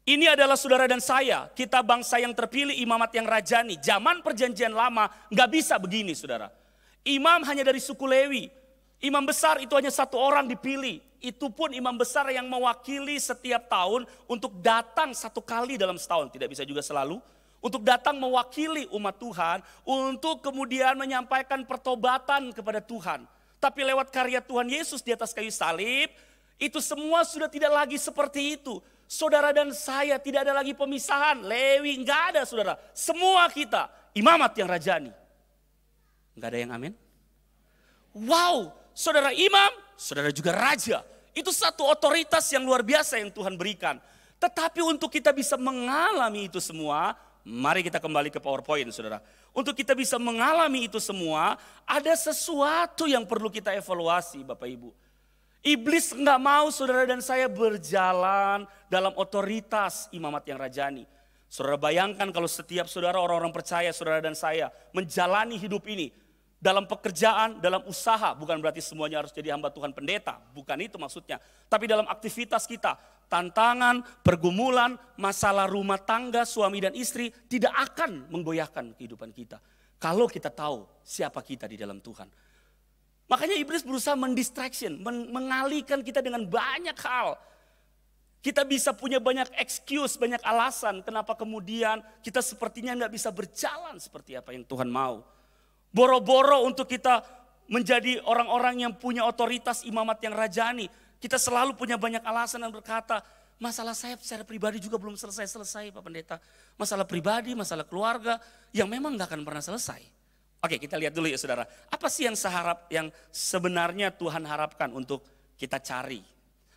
Ini adalah saudara dan saya, kita bangsa yang terpilih, imamat yang rajani. Zaman perjanjian lama gak bisa begini saudara. Imam hanya dari suku Lewi. Imam besar itu hanya satu orang dipilih. Itu pun imam besar yang mewakili setiap tahun untuk datang satu kali dalam setahun. Tidak bisa juga selalu. Untuk datang mewakili umat Tuhan, untuk kemudian menyampaikan pertobatan kepada Tuhan. Tapi lewat karya Tuhan Yesus di atas kayu salib, itu semua sudah tidak lagi seperti itu. Saudara dan saya tidak ada lagi pemisahan, Lewi enggak ada saudara. Semua kita imamat yang rajani. Enggak ada yang amin? Wow, saudara imam, saudara juga raja. Itu satu otoritas yang luar biasa yang Tuhan berikan. Tetapi untuk kita bisa mengalami itu semua, mari kita kembali ke PowerPoint saudara. Untuk kita bisa mengalami itu semua, ada sesuatu yang perlu kita evaluasi Bapak Ibu. Iblis enggak mau saudara dan saya berjalan dalam otoritas imamat yang rajani. Saudara bayangkan kalau setiap saudara orang-orang percaya saudara dan saya menjalani hidup ini. Dalam pekerjaan, dalam usaha, bukan berarti semuanya harus jadi hamba Tuhan pendeta. Bukan itu maksudnya. Tapi dalam aktivitas kita, tantangan, pergumulan, masalah rumah tangga, suami dan istri tidak akan menggoyahkan kehidupan kita. Kalau kita tahu siapa kita di dalam Tuhan. Makanya iblis berusaha mendistraction, mengalihkan kita dengan banyak hal. Kita bisa punya banyak excuse, banyak alasan kenapa kemudian kita sepertinya nggak bisa berjalan seperti apa yang Tuhan mau. Boro-boro untuk kita menjadi orang-orang yang punya otoritas imamat yang rajani. Kita selalu punya banyak alasan dan berkata, masalah saya secara pribadi juga belum selesai-selesai Pak Pendeta. Masalah pribadi, masalah keluarga yang memang gak akan pernah selesai. Oke, kita lihat dulu ya saudara. Apa sih yang sebenarnya Tuhan harapkan untuk kita cari?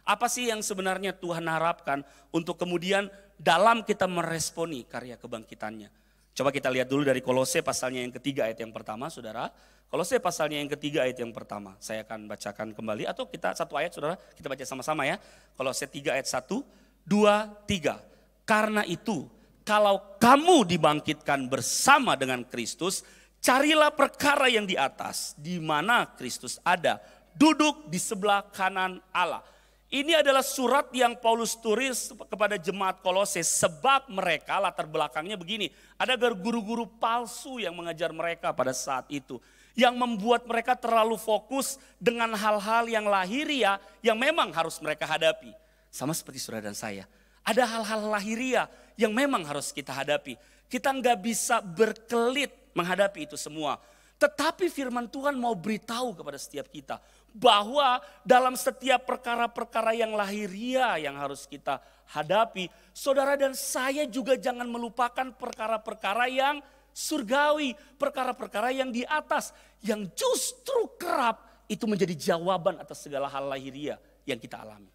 Apa sih yang sebenarnya Tuhan harapkan untuk kemudian dalam kita meresponi karya kebangkitannya? Coba kita lihat dulu dari Kolose pasalnya yang ketiga ayat yang pertama, saudara. Kolose pasalnya yang ketiga ayat yang pertama. Saya akan bacakan kembali atau kita satu ayat, saudara. Kita baca sama-sama ya. Kolose 3 ayat 1, 2, 3. Karena itu, kalau kamu dibangkitkan bersama dengan Kristus, carilah perkara yang di atas, di mana Kristus ada, duduk di sebelah kanan Allah. Ini adalah surat yang Paulus tulis kepada jemaat Kolose sebab mereka latar belakangnya begini. Ada guru-guru palsu yang mengajar mereka pada saat itu. Yang membuat mereka terlalu fokus dengan hal-hal yang lahiriah yang memang harus mereka hadapi. Sama seperti saudara dan saya. Ada hal-hal lahiriah yang memang harus kita hadapi. Kita nggak bisa berkelit menghadapi itu semua. Tetapi firman Tuhan mau beritahu kepada setiap kita bahwa dalam setiap perkara-perkara yang lahiriah yang harus kita hadapi, saudara dan saya juga jangan melupakan perkara-perkara yang surgawi, perkara-perkara yang di atas, yang justru kerap itu menjadi jawaban atas segala hal lahiriah yang kita alami.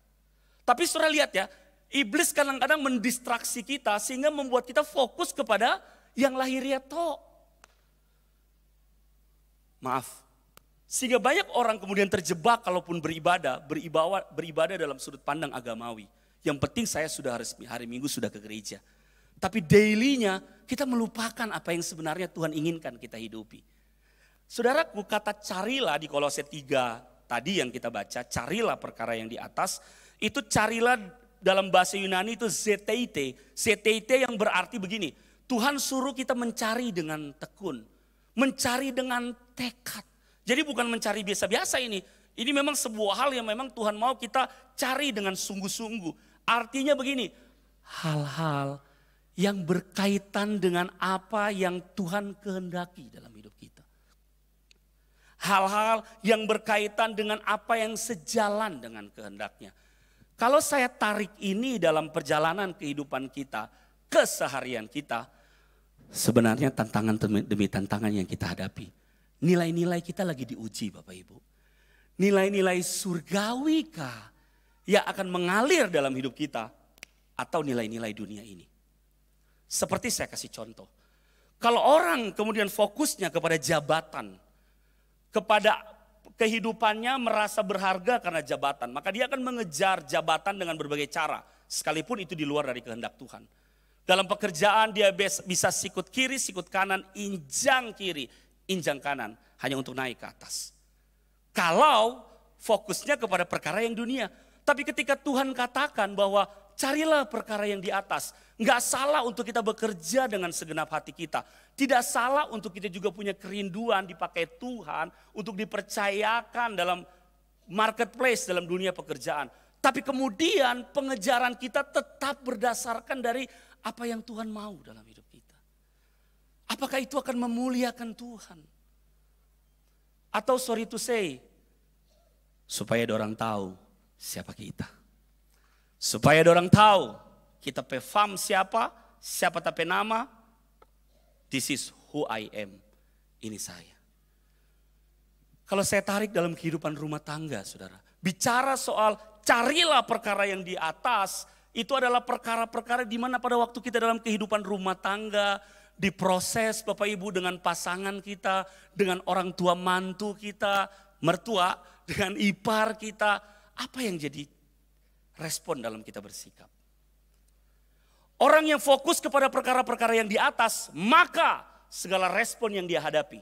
Tapi saudara lihat ya, iblis kadang-kadang mendistraksi kita sehingga membuat kita fokus kepada yang lahiriah toh. Maaf, sehingga banyak orang kemudian terjebak kalaupun beribadah dalam sudut pandang agamawi. Yang penting saya sudah hari Minggu sudah ke gereja. Tapi dailynya kita melupakan apa yang sebenarnya Tuhan inginkan kita hidupi. Saudaraku, kata carilah di Kolose 3 tadi yang kita baca, carilah perkara yang di atas, itu carilah dalam bahasa Yunani itu zeteite. Zeteite yang berarti begini, Tuhan suruh kita mencari dengan tekun. Mencari dengan tekad. Jadi bukan mencari biasa-biasa ini. Ini memang sebuah hal yang memang Tuhan mau kita cari dengan sungguh-sungguh. Artinya begini, hal-hal yang berkaitan dengan apa yang Tuhan kehendaki dalam hidup kita. Hal-hal yang berkaitan dengan apa yang sejalan dengan kehendaknya. Kalau saya tarik ini dalam perjalanan kehidupan kita, keseharian kita, sebenarnya tantangan demi tantangan yang kita hadapi. Nilai-nilai kita lagi diuji Bapak Ibu. Nilai-nilai surgawi kah yang akan mengalir dalam hidup kita atau nilai-nilai dunia ini. Seperti saya kasih contoh. Kalau orang kemudian fokusnya kepada jabatan, kepada kehidupannya merasa berharga karena jabatan, maka dia akan mengejar jabatan dengan berbagai cara, sekalipun itu di luar dari kehendak Tuhan. Dalam pekerjaan dia bisa sikut kiri, sikut kanan, injang kiri, injang kanan. Hanya untuk naik ke atas. Kalau fokusnya kepada perkara yang dunia. Tapi ketika Tuhan katakan bahwa carilah perkara yang di atas. Enggak salah untuk kita bekerja dengan segenap hati kita. Tidak salah untuk kita juga punya kerinduan dipakai Tuhan. Untuk dipercayakan dalam marketplace, dalam dunia pekerjaan. Tapi kemudian pengejaran kita tetap berdasarkan dari apa yang Tuhan mau dalam hidup kita. Apakah itu akan memuliakan Tuhan? Atau sorry to say, supaya orang tahu siapa kita. Supaya orang tahu kita paham siapa tapi nama, this is who I am, ini saya. Kalau saya tarik dalam kehidupan rumah tangga saudara, bicara soal carilah perkara yang di atas, itu adalah perkara-perkara di mana pada waktu kita dalam kehidupan rumah tangga, diproses Bapak Ibu dengan pasangan kita, dengan orang tua mantu kita, mertua, dengan ipar kita. Apa yang jadi respon dalam kita bersikap? Orang yang fokus kepada perkara-perkara yang di atas, maka segala respon yang dia hadapi,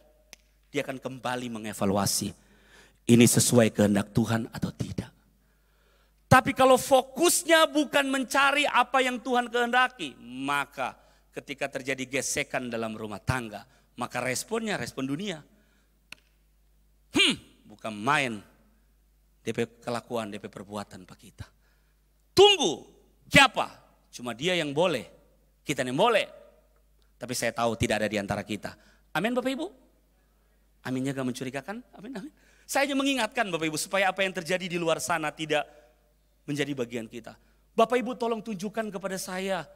dia akan kembali mengevaluasi. Ini sesuai kehendak Tuhan atau tidak. Tapi kalau fokusnya bukan mencari apa yang Tuhan kehendaki, maka ketika terjadi gesekan dalam rumah tangga, maka responnya respon dunia. Bukan main DP kelakuan, DP perbuatan Pak kita. Tunggu, siapa? Cuma dia yang boleh, kita yang boleh. Tapi saya tahu tidak ada di antara kita. Amin Bapak Ibu? Aminnya gak mencurigakan? Amin, amin. Saya hanya mengingatkan Bapak Ibu supaya apa yang terjadi di luar sana tidak menjadi bagian kita. Bapak Ibu tolong tunjukkan kepada saya,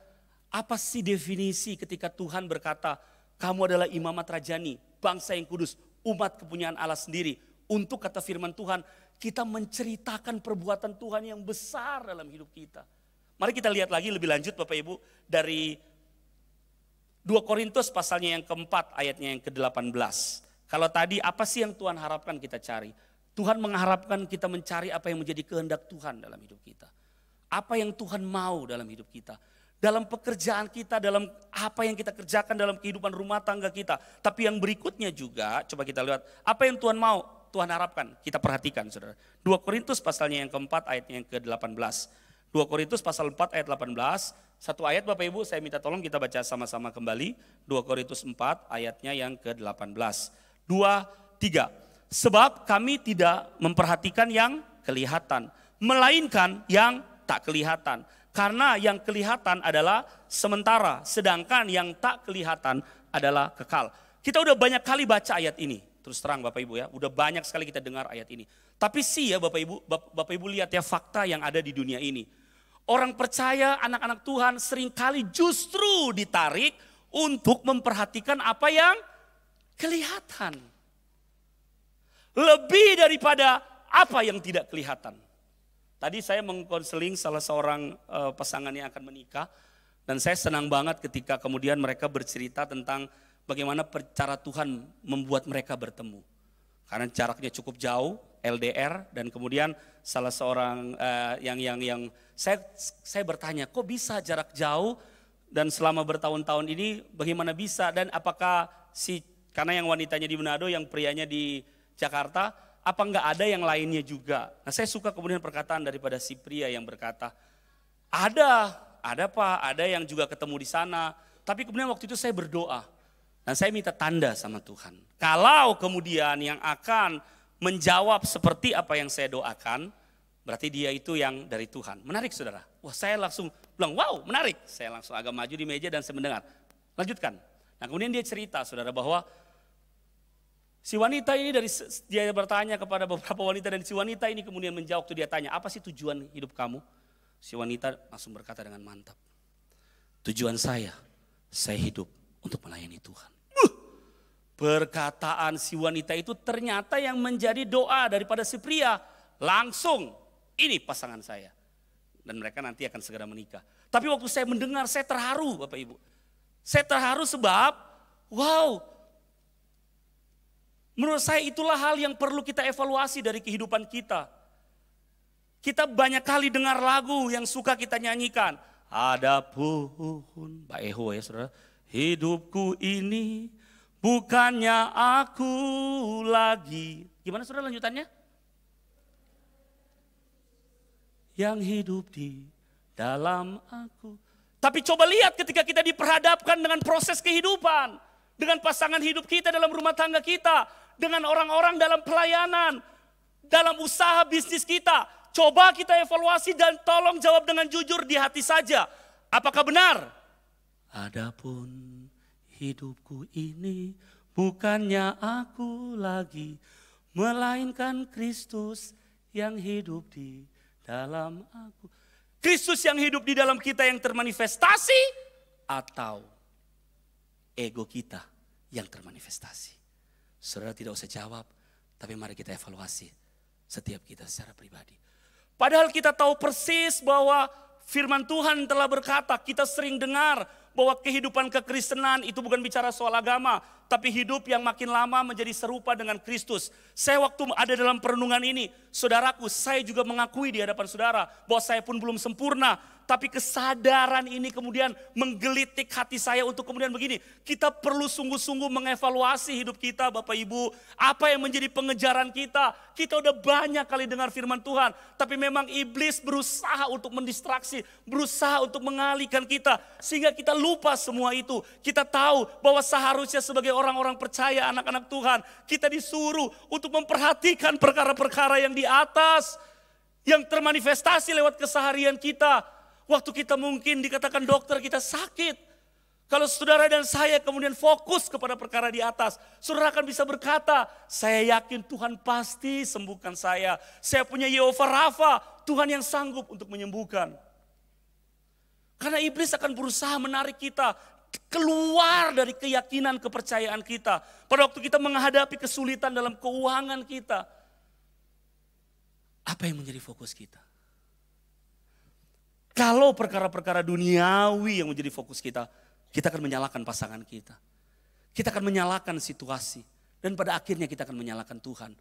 apa sih definisi ketika Tuhan berkata, kamu adalah imamat rajani, bangsa yang kudus, umat kepunyaan Allah sendiri. Untuk kata firman Tuhan, kita menceritakan perbuatan Tuhan yang besar dalam hidup kita. Mari kita lihat lagi lebih lanjut Bapak Ibu dari 2 Korintus pasalnya yang keempat ayatnya yang ke-18. Kalau tadi apa sih yang Tuhan harapkan kita cari? Tuhan mengharapkan kita mencari apa yang menjadi kehendak Tuhan dalam hidup kita. Apa yang Tuhan mau dalam hidup kita. Dalam pekerjaan kita, dalam apa yang kita kerjakan dalam kehidupan rumah tangga kita. Tapi yang berikutnya juga, coba kita lihat apa yang Tuhan mau, Tuhan harapkan. Kita perhatikan saudara. 2 Korintus pasalnya yang keempat ayatnya yang ke-18. 2 Korintus pasal 4 ayat 18. Satu ayat Bapak Ibu saya minta tolong kita baca sama-sama kembali. 2 Korintus 4 ayatnya yang ke-18. 2, 3. Sebab kami tidak memperhatikan yang kelihatan, melainkan yang tak kelihatan. Karena yang kelihatan adalah sementara, sedangkan yang tak kelihatan adalah kekal. Kita udah banyak kali baca ayat ini. Terus terang Bapak Ibu ya, udah banyak sekali kita dengar ayat ini. Tapi sih ya Bapak Ibu lihat ya fakta yang ada di dunia ini. Orang percaya, anak-anak Tuhan seringkali justru ditarik untuk memperhatikan apa yang kelihatan. Lebih daripada apa yang tidak kelihatan. Tadi saya mengkonseling salah seorang pasangan yang akan menikah. Dan saya senang banget ketika kemudian mereka bercerita tentang bagaimana cara Tuhan membuat mereka bertemu. Karena jaraknya cukup jauh, LDR, dan kemudian salah seorang yang saya bertanya, kok bisa jarak jauh dan selama bertahun-tahun ini bagaimana bisa, dan apakah karena yang wanitanya di Manado, yang prianya di Jakarta, apa enggak ada yang lainnya juga. Nah saya suka kemudian perkataan daripada si pria yang berkata, ada Pak, ada yang juga ketemu di sana. Tapi kemudian waktu itu saya berdoa dan saya minta tanda sama Tuhan. Kalau kemudian yang akan menjawab seperti apa yang saya doakan, berarti dia itu yang dari Tuhan. Menarik saudara. Wah saya langsung bilang wow menarik. Saya langsung agak maju di meja dan saya mendengar. Lanjutkan. Nah kemudian dia cerita saudara bahwa si wanita ini dia bertanya kepada beberapa wanita dan si wanita ini kemudian menjawab tuh dia tanya apa sih tujuan hidup kamu? Si wanita langsung berkata dengan mantap. Tujuan saya hidup untuk melayani Tuhan. Perkataan si wanita itu ternyata yang menjadi doa daripada si pria. Langsung ini pasangan saya. Dan mereka nanti akan segera menikah. Tapi waktu saya mendengar saya terharu Bapak Ibu. Saya terharu sebab wow. Menurut saya itulah hal yang perlu kita evaluasi dari kehidupan kita. Kita banyak kali dengar lagu yang suka kita nyanyikan. Adapun, Mbak Eho ya saudara. Hidupku ini bukannya aku lagi. Gimana saudara lanjutannya? Yang hidup di dalam aku. Tapi coba lihat ketika kita diperhadapkan dengan proses kehidupan. Dengan pasangan hidup kita dalam rumah tangga kita. Dengan orang-orang dalam pelayanan. Dalam usaha bisnis kita. Coba kita evaluasi dan tolong jawab dengan jujur di hati saja. Apakah benar? Adapun hidupku ini bukannya aku lagi, melainkan Kristus yang hidup di dalam aku. Kristus yang hidup di dalam kita yang termanifestasi atau ego kita yang termanifestasi? Saudara tidak usah jawab, tapi mari kita evaluasi setiap kita secara pribadi. Padahal kita tahu persis bahwa firman Tuhan telah berkata, kita sering dengar bahwa kehidupan kekristenan itu bukan bicara soal agama, tapi hidup yang makin lama menjadi serupa dengan Kristus. Saya waktu ada dalam perenungan ini, saudaraku, saya juga mengakui di hadapan saudara bahwa saya pun belum sempurna. Tapi kesadaran ini kemudian menggelitik hati saya untuk kemudian begini. Kita perlu sungguh-sungguh mengevaluasi hidup kita Bapak Ibu. Apa yang menjadi pengejaran kita. Kita udah banyak kali dengar firman Tuhan. Tapi memang iblis berusaha untuk mendistraksi. Berusaha untuk mengalihkan kita. Sehingga kita lupa semua itu. Kita tahu bahwa seharusnya sebagai orang-orang percaya anak-anak Tuhan. Kita disuruh untuk memperhatikan perkara-perkara yang di atas. Yang termanifestasi lewat keseharian kita. Waktu kita mungkin dikatakan dokter kita sakit. Kalau saudara dan saya kemudian fokus kepada perkara di atas. Saudara akan bisa berkata, saya yakin Tuhan pasti sembuhkan saya. Saya punya Yehova Rafa, Tuhan yang sanggup untuk menyembuhkan. Karena iblis akan berusaha menarik kita keluar dari keyakinan kepercayaan kita. Pada waktu kita menghadapi kesulitan dalam keuangan kita. Apa yang menjadi fokus kita? Kalau perkara-perkara duniawi yang menjadi fokus kita, kita akan menyalahkan pasangan kita. Kita akan menyalahkan situasi. Dan pada akhirnya kita akan menyalahkan Tuhan.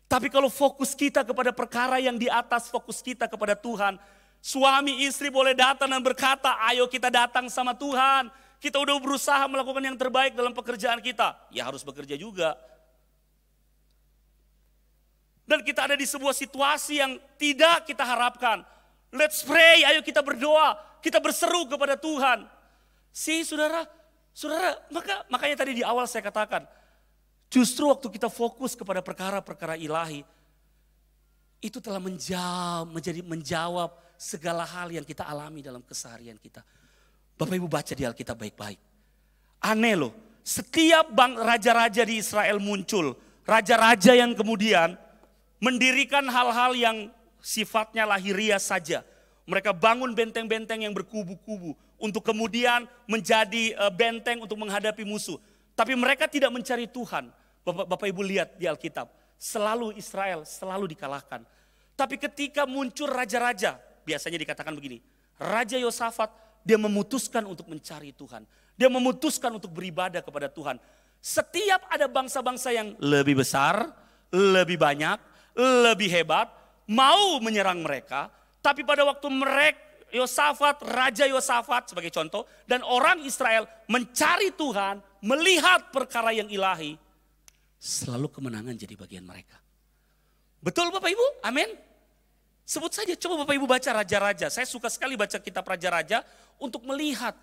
Tapi kalau fokus kita kepada perkara yang di atas, fokus kita kepada Tuhan. Suami istri boleh datang dan berkata, ayo kita datang sama Tuhan. Kita udah berusaha melakukan yang terbaik dalam pekerjaan kita. Ya harus bekerja juga. Dan kita ada di sebuah situasi yang tidak kita harapkan. Let's pray, ayo kita berdoa. Kita berseru kepada Tuhan. Saudara, makanya tadi di awal saya katakan, justru waktu kita fokus kepada perkara-perkara ilahi, itu telah menjawab segala hal yang kita alami dalam keseharian kita. Bapak Ibu baca di Alkitab baik-baik. Aneh loh, setiap raja-raja di Israel muncul, raja-raja yang kemudian mendirikan hal-hal yang sifatnya lahiriah saja. Mereka bangun benteng-benteng yang berkubu-kubu untuk kemudian menjadi benteng untuk menghadapi musuh. Tapi mereka tidak mencari Tuhan. Bapak Ibu lihat di Alkitab, selalu Israel selalu dikalahkan. Tapi ketika muncul raja-raja, biasanya dikatakan begini, Raja Yosafat dia memutuskan untuk mencari Tuhan. Dia memutuskan untuk beribadah kepada Tuhan. Setiap ada bangsa-bangsa yang lebih besar, lebih banyak, lebih hebat, mau menyerang mereka. Tapi pada waktu Raja Yosafat sebagai contoh, dan orang Israel mencari Tuhan, melihat perkara yang ilahi, selalu kemenangan jadi bagian mereka. Betul Bapak Ibu? Amin. Sebut saja, coba Bapak Ibu baca Raja-Raja. Saya suka sekali baca kitab Raja-Raja untuk melihat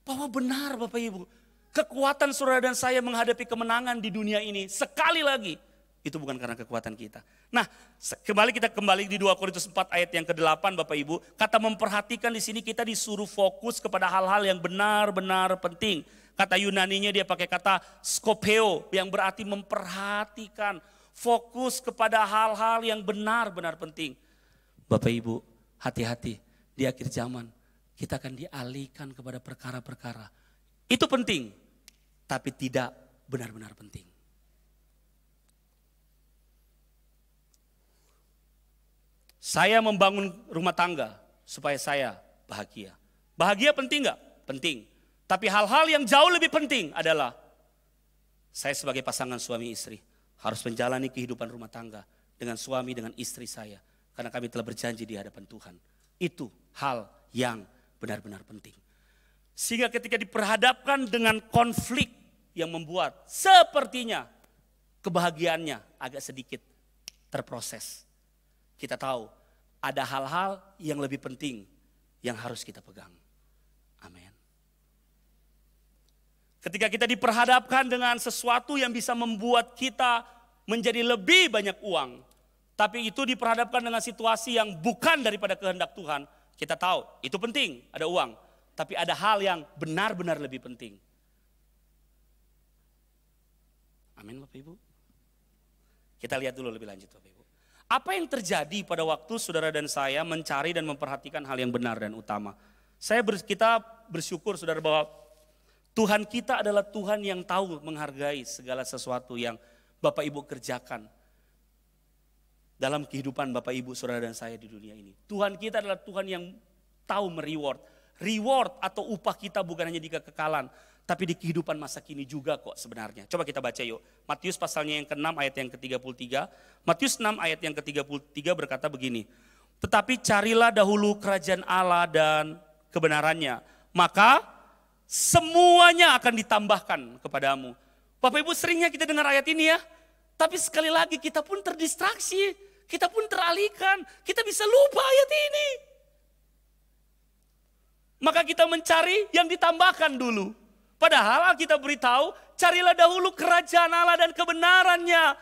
bahwa benar Bapak Ibu, kekuatan saudara dan saya menghadapi kemenangan di dunia ini sekali lagi, itu bukan karena kekuatan kita. Nah, kita kembali di 2 Korintus 4 ayat yang ke-8 Bapak Ibu. Kata memperhatikan di sini kita disuruh fokus kepada hal-hal yang benar-benar penting. Kata Yunaninya dia pakai kata skopeo yang berarti memperhatikan. Fokus kepada hal-hal yang benar-benar penting. Bapak Ibu, hati-hati di akhir zaman kita akan dialihkan kepada perkara-perkara. Itu penting, tapi tidak benar-benar penting. Saya membangun rumah tangga supaya saya bahagia. Bahagia penting enggak? Penting. Tapi hal-hal yang jauh lebih penting adalah saya sebagai pasangan suami istri harus menjalani kehidupan rumah tangga dengan suami, dengan istri saya. Karena kami telah berjanji di hadapan Tuhan. Itu hal yang benar-benar penting. Sehingga ketika diperhadapkan dengan konflik yang membuat sepertinya kebahagiaannya agak sedikit terproses. Kita tahu ada hal-hal yang lebih penting yang harus kita pegang. Amin. Ketika kita diperhadapkan dengan sesuatu yang bisa membuat kita menjadi lebih banyak uang, tapi itu diperhadapkan dengan situasi yang bukan daripada kehendak Tuhan, kita tahu itu penting, ada uang. Tapi ada hal yang benar-benar lebih penting. Amin Bapak Ibu. Kita lihat dulu lebih lanjut Bapak Ibu. Apa yang terjadi pada waktu saudara dan saya mencari dan memperhatikan hal yang benar dan utama? Kita bersyukur saudara bahwa Tuhan kita adalah Tuhan yang tahu menghargai segala sesuatu yang Bapak Ibu kerjakan dalam kehidupan Bapak Ibu saudara dan saya di dunia ini. Tuhan kita adalah Tuhan yang tahu mereward. Reward atau upah kita bukan hanya di kekekalan, tapi di kehidupan masa kini juga kok sebenarnya. Coba kita baca yuk. Matius pasalnya yang ke-6 ayat yang ke-33. Matius 6 ayat yang ke-33 berkata begini. Tetapi carilah dahulu kerajaan Allah dan kebenarannya, maka semuanya akan ditambahkan kepadamu. Bapak Ibu seringnya kita dengar ayat ini ya. Tapi sekali lagi kita pun terdistraksi. Kita pun teralihkan. Kita bisa lupa ayat ini. Maka kita mencari yang ditambahkan dulu. Padahal kita beritahu, carilah dahulu kerajaan Allah dan kebenarannya.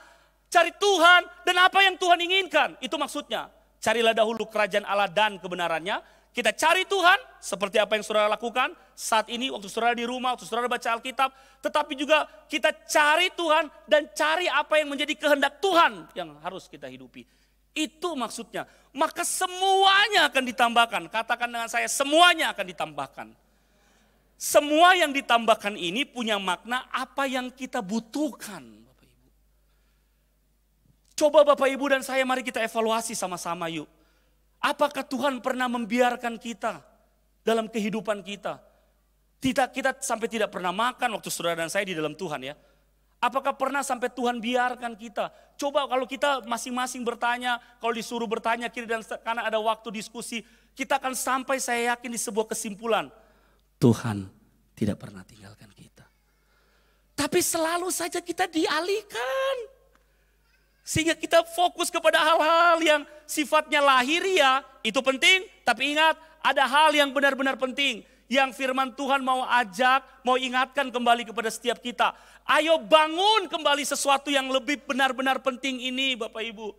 Cari Tuhan dan apa yang Tuhan inginkan. Itu maksudnya. Carilah dahulu kerajaan Allah dan kebenarannya. Kita cari Tuhan seperti apa yang saudara lakukan saat ini waktu saudara di rumah, waktu saudara baca Alkitab. Tetapi juga kita cari Tuhan dan cari apa yang menjadi kehendak Tuhan yang harus kita hidupi. Itu maksudnya. Maka semuanya akan ditambahkan. Katakan dengan saya, semuanya akan ditambahkan. Semua yang ditambahkan ini punya makna apa yang kita butuhkan. Bapak Ibu. Coba Bapak Ibu dan saya mari kita evaluasi sama-sama yuk. Apakah Tuhan pernah membiarkan kita dalam kehidupan kita? Kita sampai tidak pernah makan waktu saudara dan saya di dalam Tuhan ya. Apakah pernah sampai Tuhan biarkan kita? Coba kalau kita masing-masing bertanya, kalau disuruh bertanya kiri dan kanan ada waktu diskusi, kita akan sampai saya yakin di sebuah kesimpulan. Tuhan tidak pernah tinggalkan kita. Tapi selalu saja kita dialihkan. Sehingga kita fokus kepada hal-hal yang sifatnya lahiriah, itu penting. Tapi ingat, ada hal yang benar-benar penting. Yang firman Tuhan mau ajak, mau ingatkan kembali kepada setiap kita. Ayo bangun kembali sesuatu yang lebih benar-benar penting ini Bapak Ibu.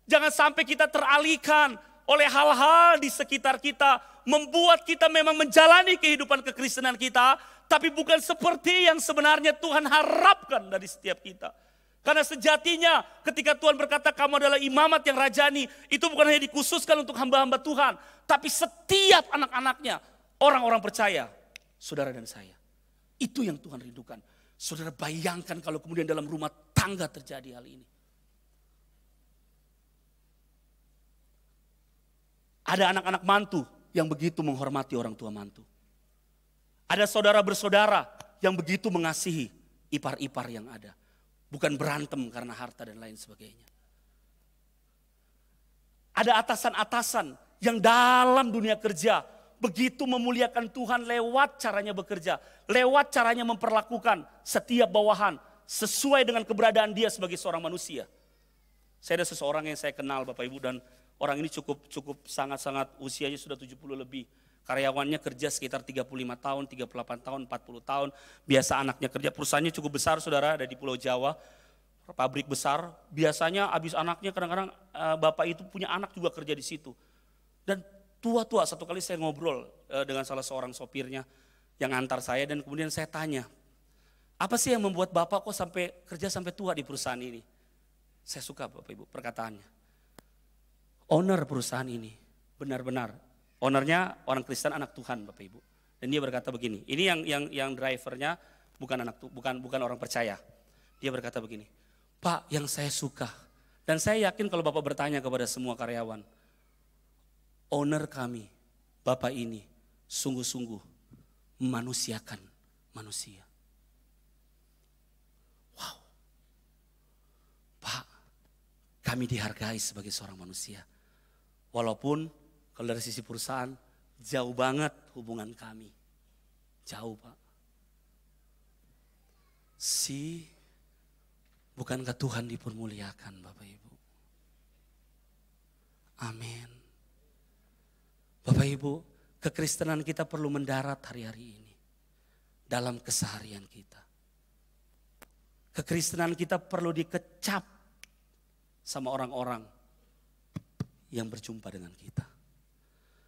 Jangan sampai kita teralihkan oleh hal-hal di sekitar kita. Membuat kita memang menjalani kehidupan kekristenan kita. Tapi bukan seperti yang sebenarnya Tuhan harapkan dari setiap kita. Karena sejatinya ketika Tuhan berkata kamu adalah imamat yang rajani. Itu bukan hanya dikhususkan untuk hamba-hamba Tuhan. Tapi setiap anak-anaknya. Orang-orang percaya, saudara dan saya. Itu yang Tuhan rindukan. Saudara bayangkan kalau kemudian dalam rumah tangga terjadi hal ini. Ada anak-anak mantu yang begitu menghormati orang tua mantu. Ada saudara bersaudara yang begitu mengasihi ipar-ipar yang ada. Bukan berantem karena harta dan lain sebagainya. Ada atasan-atasan yang dalam dunia kerja begitu memuliakan Tuhan lewat caranya bekerja. Lewat caranya memperlakukan setiap bawahan sesuai dengan keberadaan dia sebagai seorang manusia. Saya ada seseorang yang saya kenal Bapak Ibu dan orang ini cukup sangat-sangat usianya sudah 70 lebih. Karyawannya kerja sekitar 35 tahun, 38 tahun, 40 tahun. Biasa anaknya kerja, perusahaannya cukup besar saudara, ada di Pulau Jawa. Pabrik besar, biasanya habis anaknya kadang-kadang bapak itu punya anak juga kerja di situ. Dan tua-tua, satu kali saya ngobrol dengan salah seorang sopirnya yang antar saya dan kemudian saya tanya, apa sih yang membuat bapak kok sampai kerja sampai tua di perusahaan ini? Saya suka Bapak Ibu perkataannya. Owner perusahaan ini benar-benar, ownernya orang Kristen anak Tuhan Bapak Ibu. Dan dia berkata begini, ini yang drivernya bukan orang percaya. Dia berkata begini, Pak yang saya suka dan saya yakin kalau Bapak bertanya kepada semua karyawan, owner kami, Bapak ini sungguh-sungguh memanusiakan manusia. Wow. Pak, kami dihargai sebagai seorang manusia. Walaupun kalau dari sisi perusahaan jauh banget hubungan kami. Jauh Pak. Bukankah Tuhan dipermuliakan Bapak Ibu? Amin. Bapak Ibu, kekristenan kita perlu mendarat hari-hari ini. Dalam keseharian kita. Kekristenan kita perlu dikecap sama orang-orang yang berjumpa dengan kita.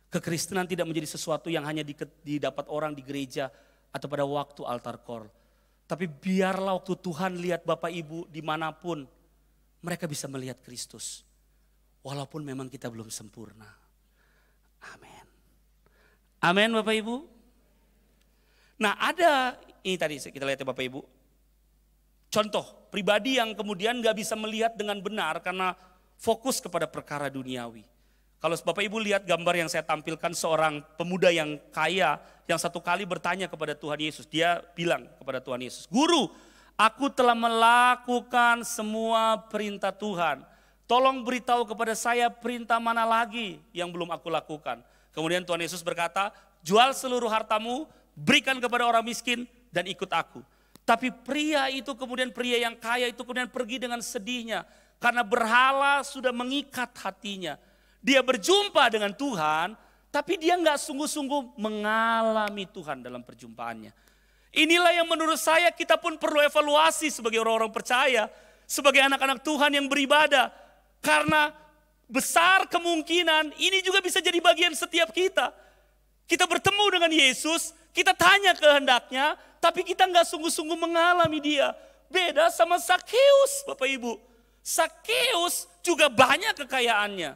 Kekristenan tidak menjadi sesuatu yang hanya didapat orang di gereja atau pada waktu altar call. Tapi biarlah waktu Tuhan lihat Bapak Ibu dimanapun, mereka bisa melihat Kristus. Walaupun memang kita belum sempurna. Amin. Amin Bapak Ibu. Nah ada, ini tadi kita lihat ya Bapak Ibu. Contoh pribadi yang kemudian gak bisa melihat dengan benar karena fokus kepada perkara duniawi. Kalau Bapak Ibu lihat gambar yang saya tampilkan seorang pemuda yang kaya yang satu kali bertanya kepada Tuhan Yesus. Dia bilang kepada Tuhan Yesus, Guru, aku telah melakukan semua perintah Tuhan. Tolong beritahu kepada saya perintah mana lagi yang belum aku lakukan. Kemudian Tuhan Yesus berkata, jual seluruh hartamu, berikan kepada orang miskin dan ikut aku. Tapi pria yang kaya itu kemudian pergi dengan sedihnya. Karena berhala sudah mengikat hatinya. Dia berjumpa dengan Tuhan, tapi dia nggak sungguh-sungguh mengalami Tuhan dalam perjumpaannya. Inilah yang menurut saya kita pun perlu evaluasi sebagai orang-orang percaya. Sebagai anak-anak Tuhan yang beribadah. Karena besar kemungkinan ini juga bisa jadi bagian setiap kita. Kita bertemu dengan Yesus, kita tanya kehendaknya, tapi kita nggak sungguh-sungguh mengalami dia. Beda sama Zakheus Bapak Ibu. Zakheus juga banyak kekayaannya.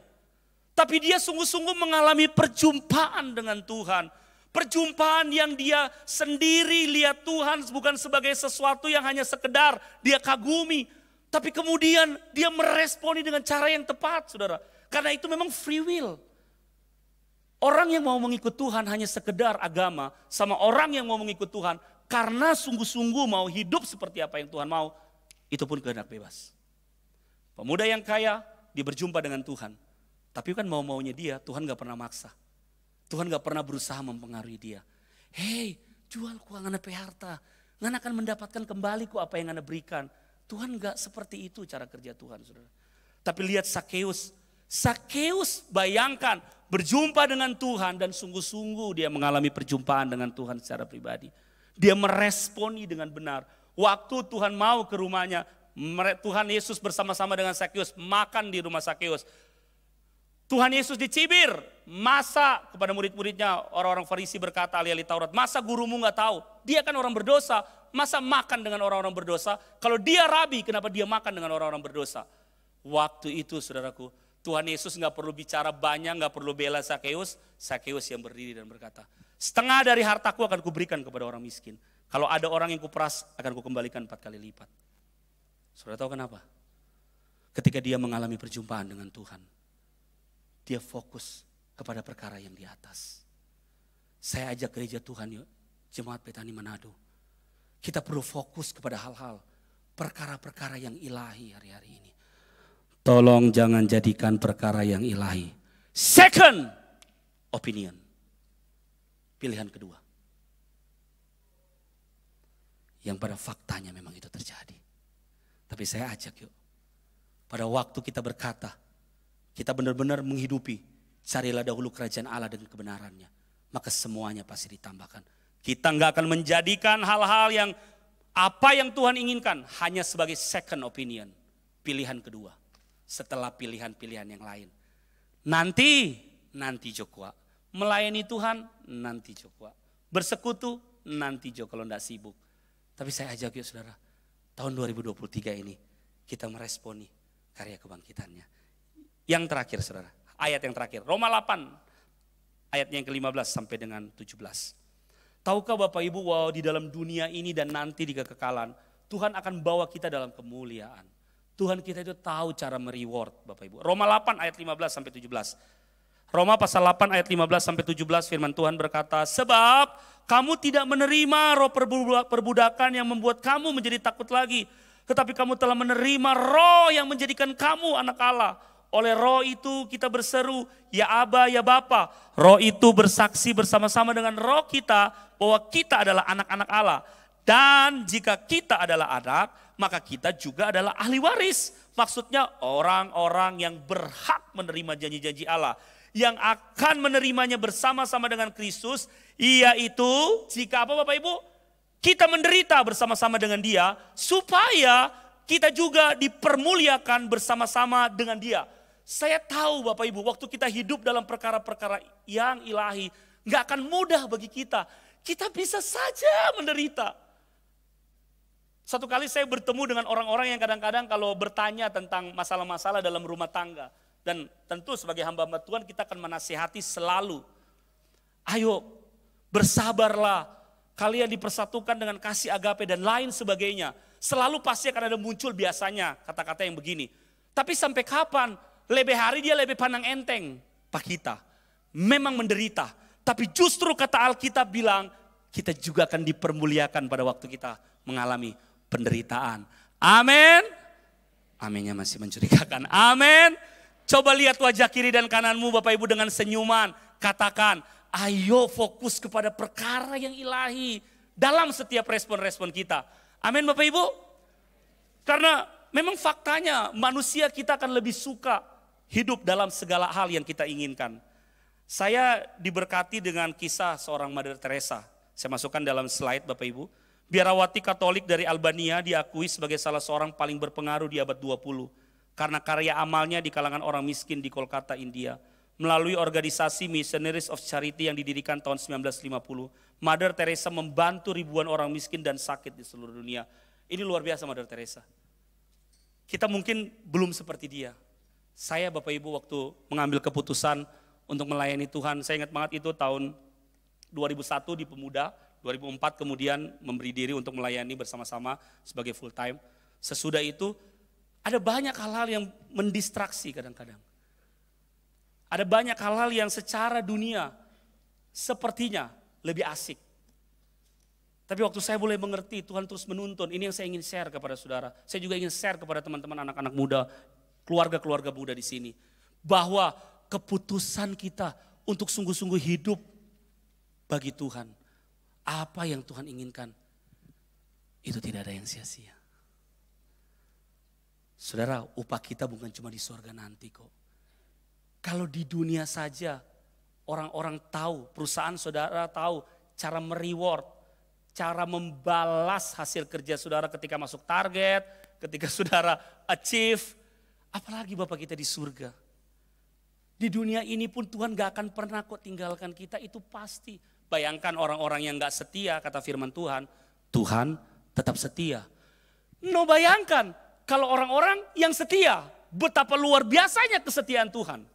Tapi dia sungguh-sungguh mengalami perjumpaan dengan Tuhan. Perjumpaan yang dia sendiri lihat Tuhan bukan sebagai sesuatu yang hanya sekedar dia kagumi. Tapi kemudian dia meresponi dengan cara yang tepat saudara. Karena itu memang free will. Orang yang mau mengikut Tuhan hanya sekedar agama, sama orang yang mau mengikut Tuhan karena sungguh-sungguh mau hidup seperti apa yang Tuhan mau, itu pun kehendak bebas. Pemuda yang kaya, dia berjumpa dengan Tuhan. Tapi kan mau-maunya dia, Tuhan gak pernah maksa. Tuhan gak pernah berusaha mempengaruhi dia. Hei, jual ku ngana pe harta, ngana akan mendapatkan kembali ku apa yang ngana berikan. Tuhan gak seperti itu cara kerja Tuhan, saudara. Tapi lihat Sakeus. Sakeus bayangkan berjumpa dengan Tuhan dan sungguh-sungguh dia mengalami perjumpaan dengan Tuhan secara pribadi. Dia meresponi dengan benar. Waktu Tuhan mau ke rumahnya, Tuhan Yesus bersama-sama dengan Sakeus makan di rumah Sakeus. Tuhan Yesus dicibir, masa kepada murid-muridnya orang-orang Farisi berkata ahli-ahli Taurat, masa gurumu gak tahu? Dia kan orang berdosa, masa makan dengan orang-orang berdosa? Kalau dia rabi, kenapa dia makan dengan orang-orang berdosa? Waktu itu saudaraku, Tuhan Yesus gak perlu bicara banyak, gak perlu bela Sakeus. Sakeus yang berdiri dan berkata, setengah dari hartaku akan kuberikan kepada orang miskin. Kalau ada orang yang kuperas, akan kukembalikan 4 kali lipat. Saudara tahu kenapa? Ketika dia mengalami perjumpaan dengan Tuhan, dia fokus kepada perkara yang di atas. Saya ajak gereja Tuhan yuk, Jemaat Betani Manado. Kita perlu fokus kepada hal-hal, perkara-perkara yang ilahi hari-hari ini. Tolong jangan jadikan perkara yang ilahi second opinion. Pilihan kedua. Yang pada faktanya memang itu terjadi. Tapi saya ajak yuk. Pada waktu kita berkata, kita benar-benar menghidupi, carilah dahulu kerajaan Allah dan kebenarannya. Maka semuanya pasti ditambahkan. Kita nggak akan menjadikan hal-hal yang apa yang Tuhan inginkan hanya sebagai second opinion. Pilihan kedua. Setelah pilihan-pilihan yang lain. Nanti Jokwa. Melayani Tuhan, nanti Jokwa. Bersekutu, nanti Jokwa kalau enggak sibuk. Tapi saya ajak yuk saudara, tahun 2023 ini kita meresponi karya kebangkitannya. Yang terakhir saudara, ayat yang terakhir. Roma 8, ayatnya yang ke-15 sampai dengan 17. Tahukah Bapak Ibu bahwa di dalam dunia ini dan nanti di kekekalan, Tuhan akan bawa kita dalam kemuliaan. Tuhan kita itu tahu cara mereward Bapak Ibu. Roma 8 ayat 15 sampai 17. Roma pasal 8 ayat 15 sampai 17 firman Tuhan berkata, sebab kamu tidak menerima roh perbudakan yang membuat kamu menjadi takut lagi. Tetapi kamu telah menerima roh yang menjadikan kamu anak Allah. Oleh roh itu kita berseru, ya Aba, ya Bapa. Roh itu bersaksi bersama-sama dengan roh kita bahwa kita adalah anak-anak Allah. Dan jika kita adalah anak, maka kita juga adalah ahli waris. Maksudnya orang-orang yang berhak menerima janji-janji Allah. Yang akan menerimanya bersama-sama dengan Kristus. Yaitu jika apa Bapak Ibu? Kita menderita bersama-sama dengan dia. Supaya kita juga dipermuliakan bersama-sama dengan dia. Saya tahu Bapak Ibu waktu kita hidup dalam perkara-perkara yang ilahi. Gak akan mudah bagi kita. Kita bisa saja menderita. Satu kali saya bertemu dengan orang-orang yang kadang-kadang kalau bertanya tentang masalah-masalah dalam rumah tangga. Dan tentu sebagai hamba-hamba Tuhan kita akan menasihati selalu. Ayo bersabarlah, kalian dipersatukan dengan kasih agape dan lain sebagainya. Selalu pasti akan ada muncul biasanya kata-kata yang begini. Tapi sampai kapan? Lebih hari dia lebih pandang enteng Pak kita. Memang menderita. Tapi justru kata Alkitab bilang kita juga akan dipermuliakan pada waktu kita mengalami penderitaan. Amin. Aminnya masih mencurigakan. Amin. Coba lihat wajah kiri dan kananmu Bapak Ibu dengan senyuman. Katakan, ayo fokus kepada perkara yang ilahi. Dalam setiap respon-respon kita. Amin Bapak Ibu. Karena memang faktanya manusia kita akan lebih suka hidup dalam segala hal yang kita inginkan. Saya diberkati dengan kisah seorang Mother Teresa. Saya masukkan dalam slide Bapak Ibu. Biarawati Katolik dari Albania diakui sebagai salah seorang paling berpengaruh di abad 20 karena karya amalnya di kalangan orang miskin di Kolkata, India. Melalui organisasi Missionaries of Charity yang didirikan tahun 1950, Mother Teresa membantu ribuan orang miskin dan sakit di seluruh dunia. Ini luar biasa Mother Teresa. Kita mungkin belum seperti dia. Saya Bapak Ibu waktu mengambil keputusan untuk melayani Tuhan, saya ingat banget itu tahun 2001 di Pemuda. 2004 kemudian memberi diri untuk melayani bersama-sama sebagai full time. Sesudah itu ada banyak hal-hal yang mendistraksi kadang-kadang. Ada banyak hal-hal yang secara dunia sepertinya lebih asik. Tapi waktu saya mulai mengerti, Tuhan terus menuntun. Ini yang saya ingin share kepada saudara. Saya juga ingin share kepada teman-teman anak-anak muda, keluarga-keluarga muda di sini. Bahwa keputusan kita untuk sungguh-sungguh hidup bagi Tuhan. Apa yang Tuhan inginkan, itu tidak ada yang sia-sia. Saudara, upah kita bukan cuma di surga nanti kok. Kalau di dunia saja, orang-orang tahu, perusahaan saudara tahu cara mereward, cara membalas hasil kerja saudara ketika masuk target, ketika saudara achieve. Apalagi Bapak kita di surga. Di dunia ini pun Tuhan gak akan pernah kok tinggalkan kita, itu pasti. Bayangkan orang-orang yang gak setia, kata firman Tuhan, Tuhan tetap setia. Bayangkan kalau orang-orang yang setia, betapa luar biasanya kesetiaan Tuhan.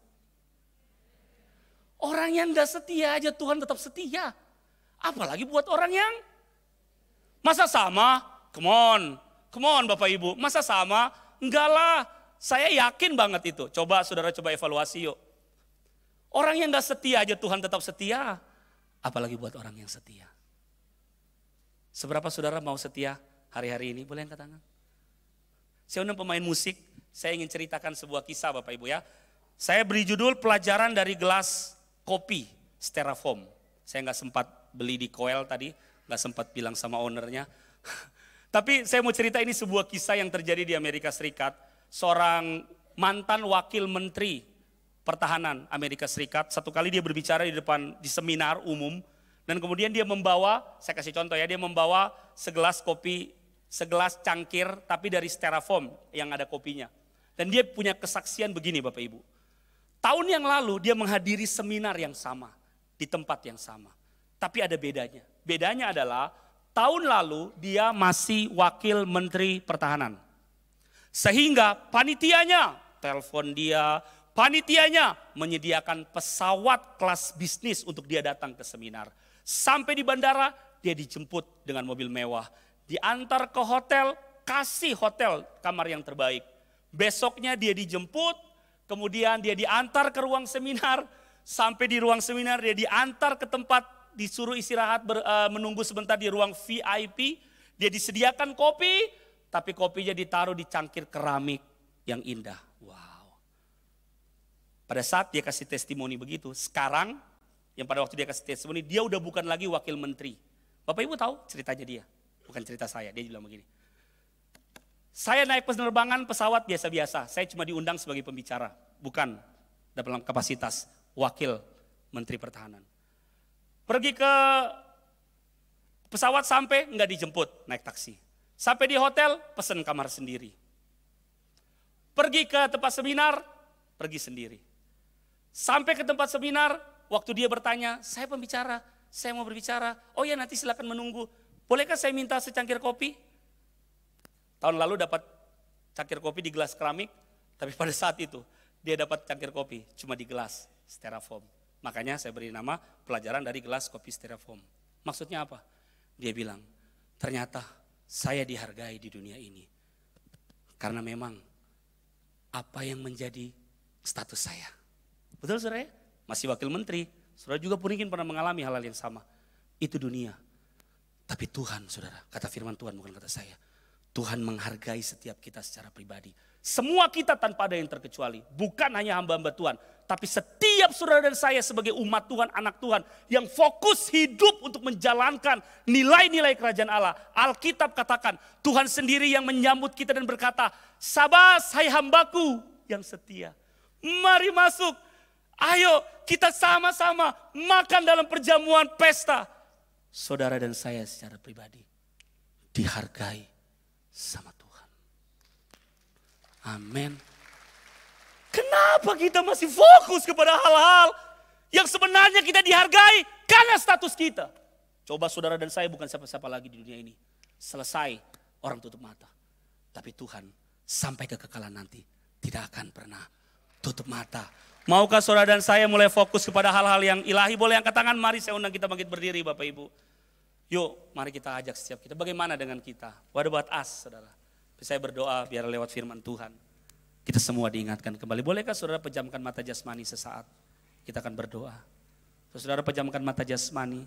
Orang yang gak setia aja Tuhan tetap setia. Apalagi buat orang yang masa sama? Come on Bapak Ibu, masa sama? Enggak lah, saya yakin banget itu. Coba saudara evaluasi yuk. Orang yang gak setia aja Tuhan tetap setia. Apalagi buat orang yang setia. Seberapa saudara mau setia hari-hari ini? Boleh angkat tangan? Saya undang pemain musik, saya ingin ceritakan sebuah kisah Bapak Ibu ya. Saya beri judul pelajaran dari gelas kopi styrofoam. Saya nggak sempat beli di Koel tadi, nggak sempat bilang sama ownernya. Tapi saya mau cerita ini sebuah kisah yang terjadi di Amerika Serikat. Seorang mantan wakil menteri pertahanan Amerika Serikat, satu kali dia berbicara di seminar umum, dan kemudian dia membawa, saya kasih contoh ya, dia membawa segelas kopi, segelas cangkir tapi dari styrofoam yang ada kopinya. Dan dia punya kesaksian begini Bapak Ibu. Tahun yang lalu dia menghadiri seminar yang sama, di tempat yang sama. Tapi ada bedanya. Bedanya adalah tahun lalu dia masih wakil menteri pertahanan. Sehingga panitianya telepon dia, panitianya menyediakan pesawat kelas bisnis untuk dia datang ke seminar. Sampai di bandara dia dijemput dengan mobil mewah. Diantar ke hotel, kasih hotel kamar yang terbaik. Besoknya dia dijemput. Kemudian dia diantar ke ruang seminar, sampai di ruang seminar dia diantar ke tempat disuruh istirahat menunggu sebentar di ruang VIP. Dia disediakan kopi, tapi kopinya ditaruh di cangkir keramik yang indah. Wow. Pada saat dia kasih testimoni begitu, sekarang yang pada waktu dia kasih testimoni, dia udah bukan lagi wakil menteri. Bapak Ibu tahu ceritanya dia, bukan cerita saya, dia bilang begini. Saya naik penerbangan pesawat biasa-biasa, saya cuma diundang sebagai pembicara, bukan dalam kapasitas wakil menteri pertahanan. Pergi ke pesawat sampai nggak dijemput, naik taksi. Sampai di hotel, pesen kamar sendiri. Pergi ke tempat seminar, pergi sendiri. Sampai ke tempat seminar, waktu dia bertanya, saya pembicara, saya mau berbicara. Oh ya nanti silakan menunggu. Bolehkah saya minta secangkir kopi? Tahun lalu dapat cangkir kopi di gelas keramik, tapi pada saat itu dia dapat cangkir kopi cuma di gelas styrofoam. Makanya saya beri nama pelajaran dari gelas kopi styrofoam. Maksudnya apa? Dia bilang, ternyata saya dihargai di dunia ini. Karena memang apa yang menjadi status saya. Betul saudara ya? Masih wakil menteri, saudara juga mungkin pernah mengalami hal-hal yang sama. Itu dunia. Tapi Tuhan saudara, kata firman Tuhan bukan kata saya. Tuhan menghargai setiap kita secara pribadi. Semua kita tanpa ada yang terkecuali. Bukan hanya hamba-hamba Tuhan. Tapi setiap saudara dan saya sebagai umat Tuhan, anak Tuhan. Yang fokus hidup untuk menjalankan nilai-nilai kerajaan Allah. Alkitab katakan Tuhan sendiri yang menyambut kita dan berkata, "Sabas hai hambaku yang setia. Mari masuk. Ayo kita sama-sama makan dalam perjamuan pesta." Saudara dan saya secara pribadi dihargai sama Tuhan. Amin. Kenapa kita masih fokus kepada hal-hal yang sebenarnya kita dihargai karena status kita? Coba saudara dan saya bukan siapa-siapa lagi di dunia ini. Selesai, orang tutup mata. Tapi Tuhan sampai kekekalan nanti tidak akan pernah tutup mata. Maukah saudara dan saya mulai fokus kepada hal-hal yang ilahi? Boleh angkat tangan, mari saya undang kita bangkit berdiri Bapak Ibu. Yuk, mari kita ajak setiap kita. Bagaimana dengan kita? What about us, saudara? Saya berdoa biar lewat firman Tuhan. Kita semua diingatkan kembali. Bolehkah saudara pejamkan mata jasmani sesaat? kita akan berdoa. Saudara pejamkan mata jasmani.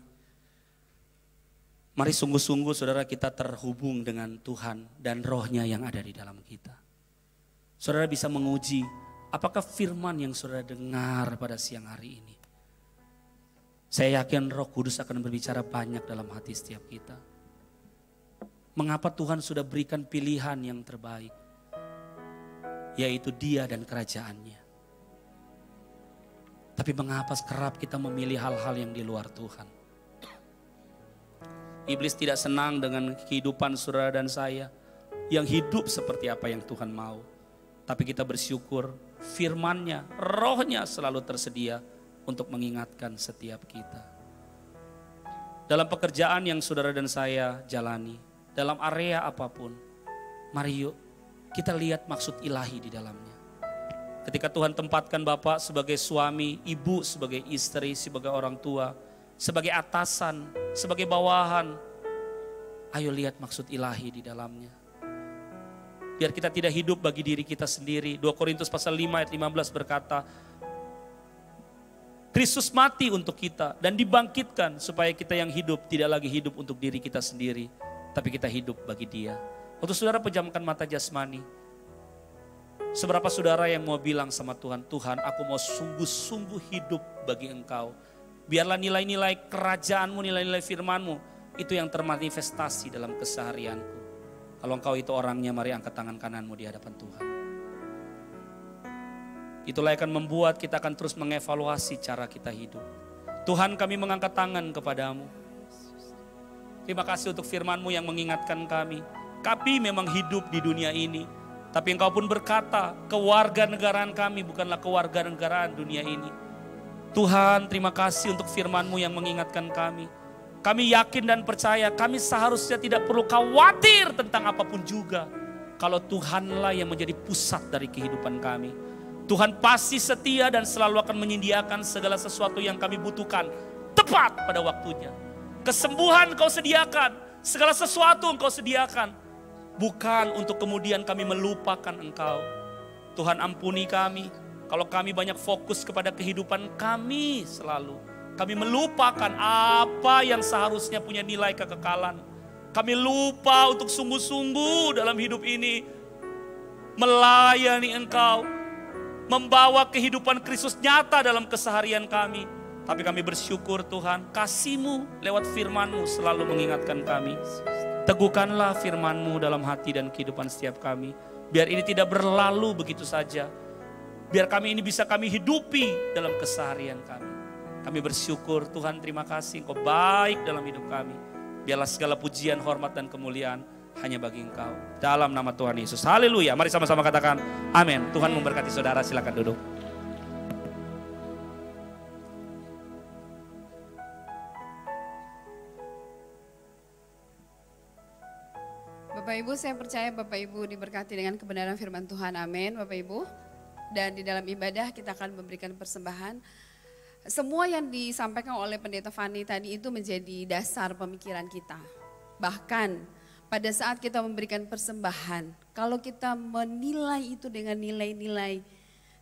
Mari sungguh-sungguh saudara kita terhubung dengan Tuhan dan rohnya yang ada di dalam kita. Saudara bisa menguji apakah firman yang saudara dengar pada siang hari ini. Saya yakin Roh Kudus akan berbicara banyak dalam hati setiap kita. Mengapa Tuhan sudah berikan pilihan yang terbaik, yaitu Dia dan kerajaannya. Tapi mengapa kerap kita memilih hal-hal yang di luar Tuhan? Iblis tidak senang dengan kehidupan saudara dan saya yang hidup seperti apa yang Tuhan mau. Tapi kita bersyukur firman-Nya, roh-Nya selalu tersedia untuk mengingatkan setiap kita. Dalam pekerjaan yang saudara dan saya jalani, dalam area apapun, mari yuk kita lihat maksud ilahi di dalamnya. Ketika Tuhan tempatkan Bapak sebagai suami, ibu sebagai istri, sebagai orang tua, sebagai atasan, sebagai bawahan, ayo lihat maksud ilahi di dalamnya. Biar kita tidak hidup bagi diri kita sendiri. 2 Korintus pasal 5 ayat 15 berkata, Kristus mati untuk kita dan dibangkitkan supaya kita yang hidup tidak lagi hidup untuk diri kita sendiri, tapi kita hidup bagi Dia. Untuk saudara pejamkan mata jasmani. Seberapa saudara yang mau bilang sama Tuhan, Tuhan aku mau sungguh-sungguh hidup bagi Engkau. Biarlah nilai-nilai kerajaanmu, nilai-nilai firmanmu, itu yang termanifestasi dalam keseharianku. Kalau engkau itu orangnya, mari angkat tangan kananmu di hadapan Tuhan. Itulah yang akan membuat kita akan terus mengevaluasi cara kita hidup. Tuhan, kami mengangkat tangan kepadamu. Terima kasih untuk firman-Mu yang mengingatkan kami. Kami memang hidup di dunia ini, tapi Engkau pun berkata, kewarganegaraan kami bukanlah kewarganegaraan dunia ini. Tuhan, terima kasih untuk firman-Mu yang mengingatkan kami. Kami yakin dan percaya kami seharusnya tidak perlu khawatir tentang apapun juga. Kalau Tuhanlah yang menjadi pusat dari kehidupan kami. Tuhan pasti setia dan selalu akan menyediakan segala sesuatu yang kami butuhkan. Tepat pada waktunya. Kesembuhan Engkau sediakan. Segala sesuatu Engkau sediakan. Bukan untuk kemudian kami melupakan Engkau. Tuhan ampuni kami. Kalau kami banyak fokus kepada kehidupan kami selalu. Kami melupakan apa yang seharusnya punya nilai kekekalan. Kami lupa untuk sungguh-sungguh dalam hidup ini. Melayani Engkau. Membawa kehidupan Kristus nyata dalam keseharian kami. Tapi kami bersyukur Tuhan, kasih-Mu lewat firman-Mu selalu mengingatkan kami. Teguhkanlah firman-Mu dalam hati dan kehidupan setiap kami. Biar ini tidak berlalu begitu saja. Biar kami ini bisa kami hidupi dalam keseharian kami. Kami bersyukur Tuhan, terima kasih Engkau baik dalam hidup kami. Biarlah segala pujian, hormat dan kemuliaan hanya bagi Engkau. Dalam nama Tuhan Yesus. Haleluya. Mari sama-sama katakan amin. Tuhan memberkati saudara, silakan duduk. Bapak Ibu, saya percaya Bapak Ibu diberkati dengan kebenaran firman Tuhan. Amin Bapak Ibu. Dan di dalam ibadah kita akan memberikan persembahan. Semua yang disampaikan oleh Pendeta Fani tadi itu menjadi dasar pemikiran kita. Bahkan pada saat kita memberikan persembahan, kalau kita menilai itu dengan nilai-nilai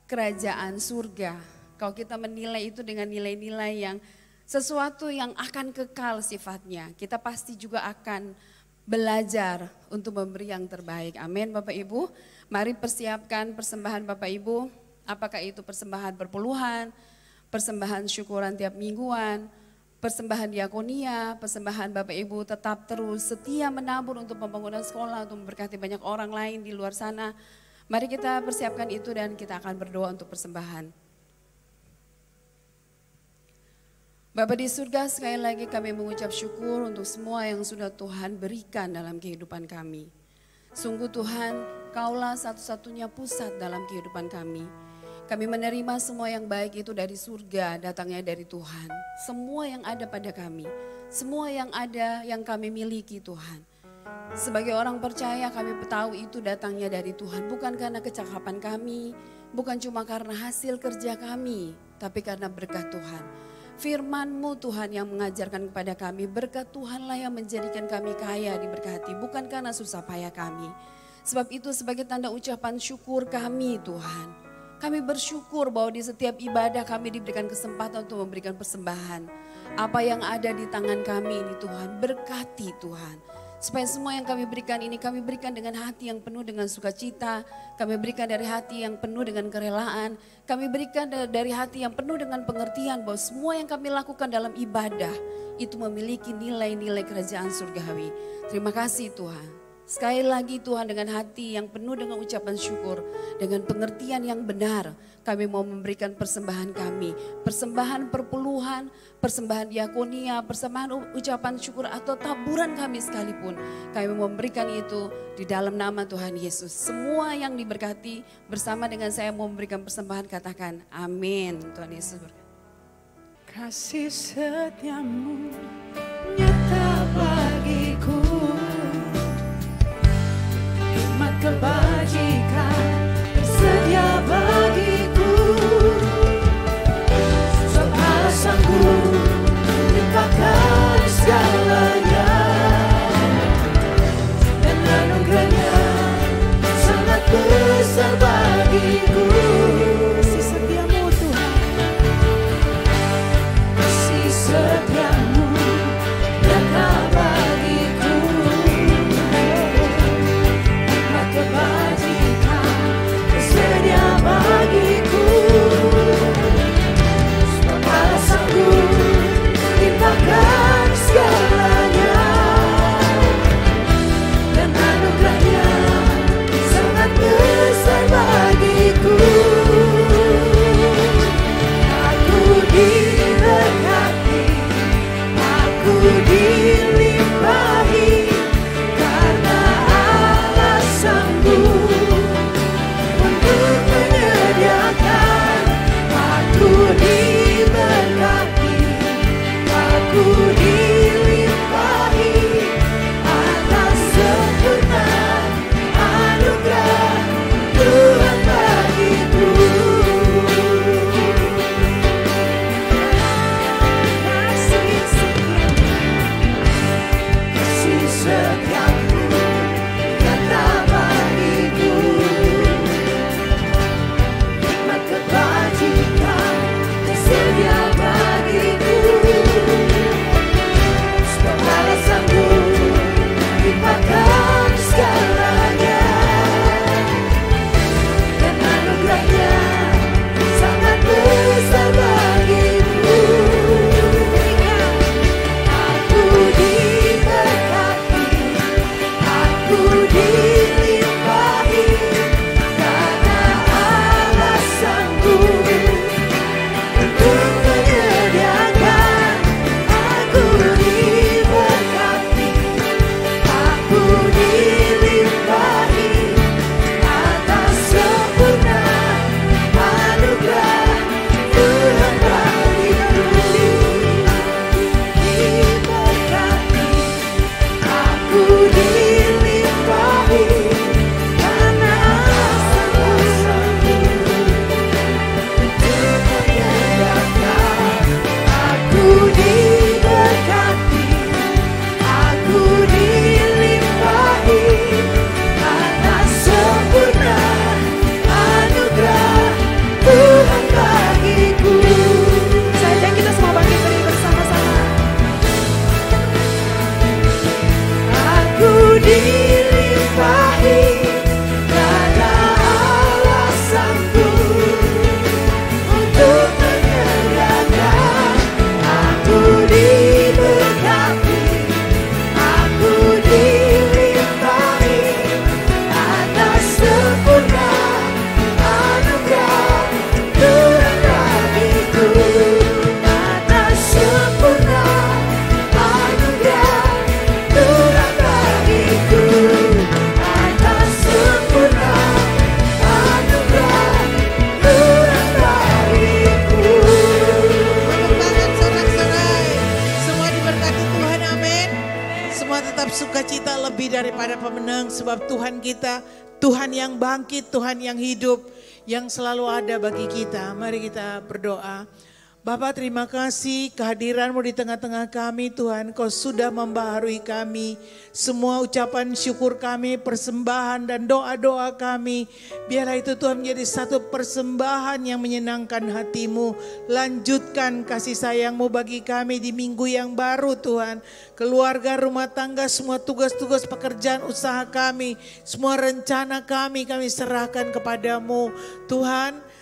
kerajaan surga, kalau kita menilai itu dengan nilai-nilai yang sesuatu yang akan kekal sifatnya, kita pasti juga akan belajar untuk memberi yang terbaik. Amin Bapak Ibu. Mari persiapkan persembahan Bapak Ibu. Apakah itu persembahan perpuluhan, persembahan syukuran tiap mingguan, persembahan diakonia, persembahan Bapak Ibu tetap terus setia menabur untuk pembangunan sekolah, untuk memberkati banyak orang lain di luar sana. Mari kita persiapkan itu dan kita akan berdoa untuk persembahan. Bapa di surga, sekali lagi kami mengucap syukur untuk semua yang sudah Tuhan berikan dalam kehidupan kami. Sungguh Tuhan, Kaulah satu-satunya pusat dalam kehidupan kami. Kami menerima semua yang baik itu dari surga, datangnya dari Tuhan. Semua yang ada pada kami, semua yang ada yang kami miliki Tuhan. Sebagai orang percaya kami tahu itu datangnya dari Tuhan. Bukan karena kecakapan kami, bukan cuma karena hasil kerja kami, tapi karena berkat Tuhan. Firman-Mu Tuhan yang mengajarkan kepada kami, berkat Tuhanlah yang menjadikan kami kaya diberkati, bukan karena susah payah kami. Sebab itu sebagai tanda ucapan syukur kami Tuhan, Kami bersyukur bahwa di setiap ibadah kami diberikan kesempatan untuk memberikan persembahan. Apa yang ada di tangan kami ini Tuhan, berkati Tuhan. Supaya semua yang kami berikan ini kami berikan dengan hati yang penuh dengan sukacita. Kami berikan dari hati yang penuh dengan kerelaan. Kami berikan dari hati yang penuh dengan pengertian bahwa semua yang kami lakukan dalam ibadah itu memiliki nilai-nilai kerajaan surgawi. Terima kasih Tuhan. Sekali lagi Tuhan, dengan hati yang penuh dengan ucapan syukur, dengan pengertian yang benar, kami mau memberikan persembahan kami. Persembahan perpuluhan, persembahan diakonia, persembahan ucapan syukur atau taburan kami sekalipun. Kami mau memberikan itu di dalam nama Tuhan Yesus. Semua yang diberkati bersama dengan saya mau memberikan persembahan, katakan amin. Tuhan Yesus berkati. Kasih setiamu nyata bagiku, hikmat kebajikan tersedia bagiku. Sebab Allah sanggup limpahkan segalanya, dan anugerahnya sangat besar bagiku. Kasih setiamu Tuhan, kasih setiamu nyata bagiku, hikmat kebajikan tersedia bagiku. Sebab Allah sanggup limpahkan segalanya, dan anugerahnya sangat besar bagiku. Aku diberkati, aku dilimpahi, karena Allah sanggup untuk menyediakan. Aku diberkati, aku dilimpahi atas sempurna anugerah Tuhan bagiku. Kasih setiamu nyata bagiku, hikmat kebajikan tersedia bagiku. Sebab Allah sanggup limpahkan segalanya, dan anugerahnya sangat besar bagiku. Aku diberkati, aku dilimpahi, karena Allah sanggup untuk menyediakan. Aku diberkati, aku dilimpahi atas sempurna anugerah Tuhan bagiku. Diberkati, aku dilimpahi, karena Allah sanggup untuk menyediakan. Aku diberkati, aku dilimpahi atas sempurna anugerah Tuhan bagiku. Saja kita semua bangkit berdiri bersama-sama. Aku dilimpahi, karena Allah sanggup untuk menyediakan. Aku diberkati, aku dilimpahi atas sempurna anugerah Tuhan bagiku. Atas sempurna anugerah Tuhan bagiku. Atas sempurna anugerah Tuhan bagiku. Tepuk tangan sorak-sorai. Semua diberkati Tuhan, amin. Semua tetap sukacita lebih daripada pemenang, sebab Tuhan kita, Tuhan yang bangkit, Tuhan yang hidup, yang selalu ada bagi kita. Mari kita berdoa. Bapa, terima kasih kehadiran-Mu di tengah-tengah kami Tuhan. Kau sudah membaharui kami. Semua ucapan syukur kami, persembahan dan doa-doa kami. Biarlah itu Tuhan menjadi satu persembahan yang menyenangkan hati-Mu. Lanjutkan kasih sayang-Mu bagi kami di minggu yang baru Tuhan. Keluarga, rumah tangga, semua tugas-tugas pekerjaan usaha kami. Semua rencana kami serahkan kepadamu Tuhan.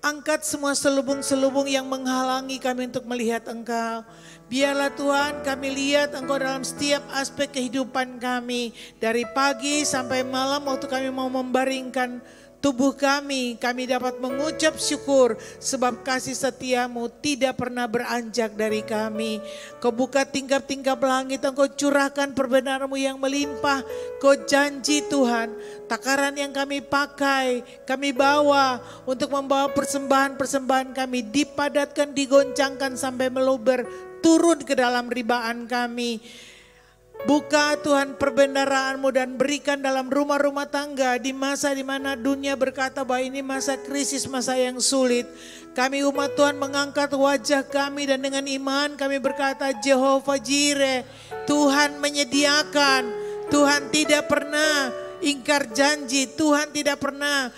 Angkat semua selubung-selubung yang menghalangi kami untuk melihat Engkau. Biarlah Tuhan kami lihat Engkau dalam setiap aspek kehidupan kami. Dari pagi sampai malam waktu kami mau membaringkan tubuh kami dapat mengucap syukur sebab kasih setia-Mu tidak pernah beranjak dari kami. Kau buka tingkap-tingkap langit, Engkau curahkan perbenaran-Mu yang melimpah. Kau janji Tuhan, takaran yang kami pakai, kami bawa untuk membawa persembahan-persembahan kami dipadatkan, digoncangkan sampai meluber, turun ke dalam ribaan kami. Buka Tuhan perbendaharaan-Mu dan berikan dalam rumah-rumah tangga di masa di mana dunia berkata bahwa ini masa krisis, masa yang sulit. Kami umat Tuhan mengangkat wajah kami dan dengan iman kami berkata Jehovah Jireh, Tuhan menyediakan, Tuhan tidak pernah ingkar janji, Tuhan tidak pernah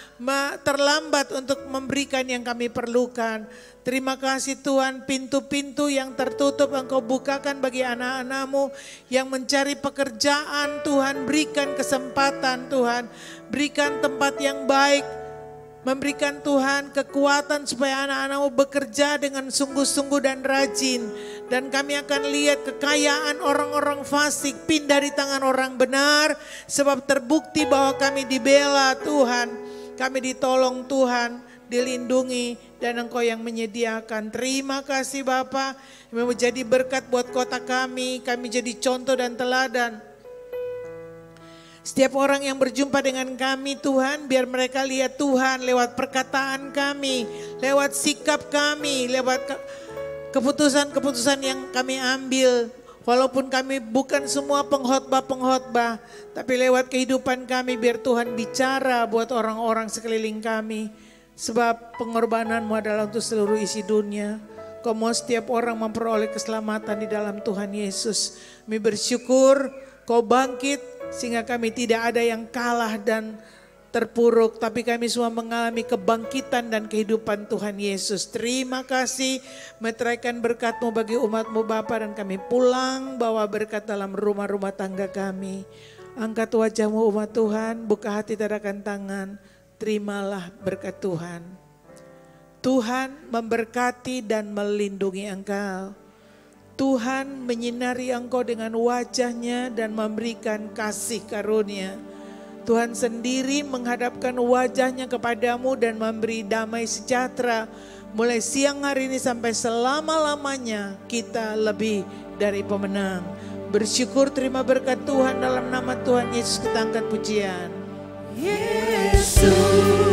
terlambat untuk memberikan yang kami perlukan. Terima kasih Tuhan, pintu-pintu yang tertutup Engkau bukakan bagi anak-anak-Mu yang mencari pekerjaan Tuhan. Berikan kesempatan Tuhan, berikan tempat yang baik, memberikan Tuhan kekuatan supaya anak-anak-Mu bekerja dengan sungguh-sungguh dan rajin. Dan kami akan lihat kekayaan orang-orang fasik pindah di tangan orang benar. Sebab terbukti bahwa kami dibela Tuhan, kami ditolong Tuhan, dilindungi dan Engkau yang menyediakan. Terima kasih Bapa, yang menjadi berkat buat kota kami jadi contoh dan teladan. Setiap orang yang berjumpa dengan kami Tuhan, biar mereka lihat Tuhan lewat perkataan kami, lewat sikap kami, lewat keputusan-keputusan yang kami ambil. Walaupun kami bukan semua pengkhotbah, tapi lewat kehidupan kami biar Tuhan bicara buat orang-orang sekeliling kami. Sebab pengorbanan-Mu adalah untuk seluruh isi dunia. Kau mau setiap orang memperoleh keselamatan di dalam Tuhan Yesus. Kami bersyukur Kau bangkit sehingga kami tidak ada yang kalah dan terpuruk. Tapi kami semua mengalami kebangkitan dan kehidupan Tuhan Yesus. Terima kasih, meteraikan berkat-Mu bagi umat-Mu Bapa, dan kami pulang bawa berkat dalam rumah-rumah tangga kami. Angkat wajah-Mu umat Tuhan, buka hati tadakan tangan. Terimalah berkat Tuhan. Tuhan memberkati dan melindungi engkau. Tuhan menyinari engkau dengan wajah-Nya dan memberikan kasih karunia. Tuhan sendiri menghadapkan wajah-Nya kepadamu dan memberi damai sejahtera. Mulai siang hari ini sampai selama-lamanya kita lebih dari pemenang. Bersyukur, terima berkat Tuhan, dalam nama Tuhan Yesus kita angkat pujian. Yesus.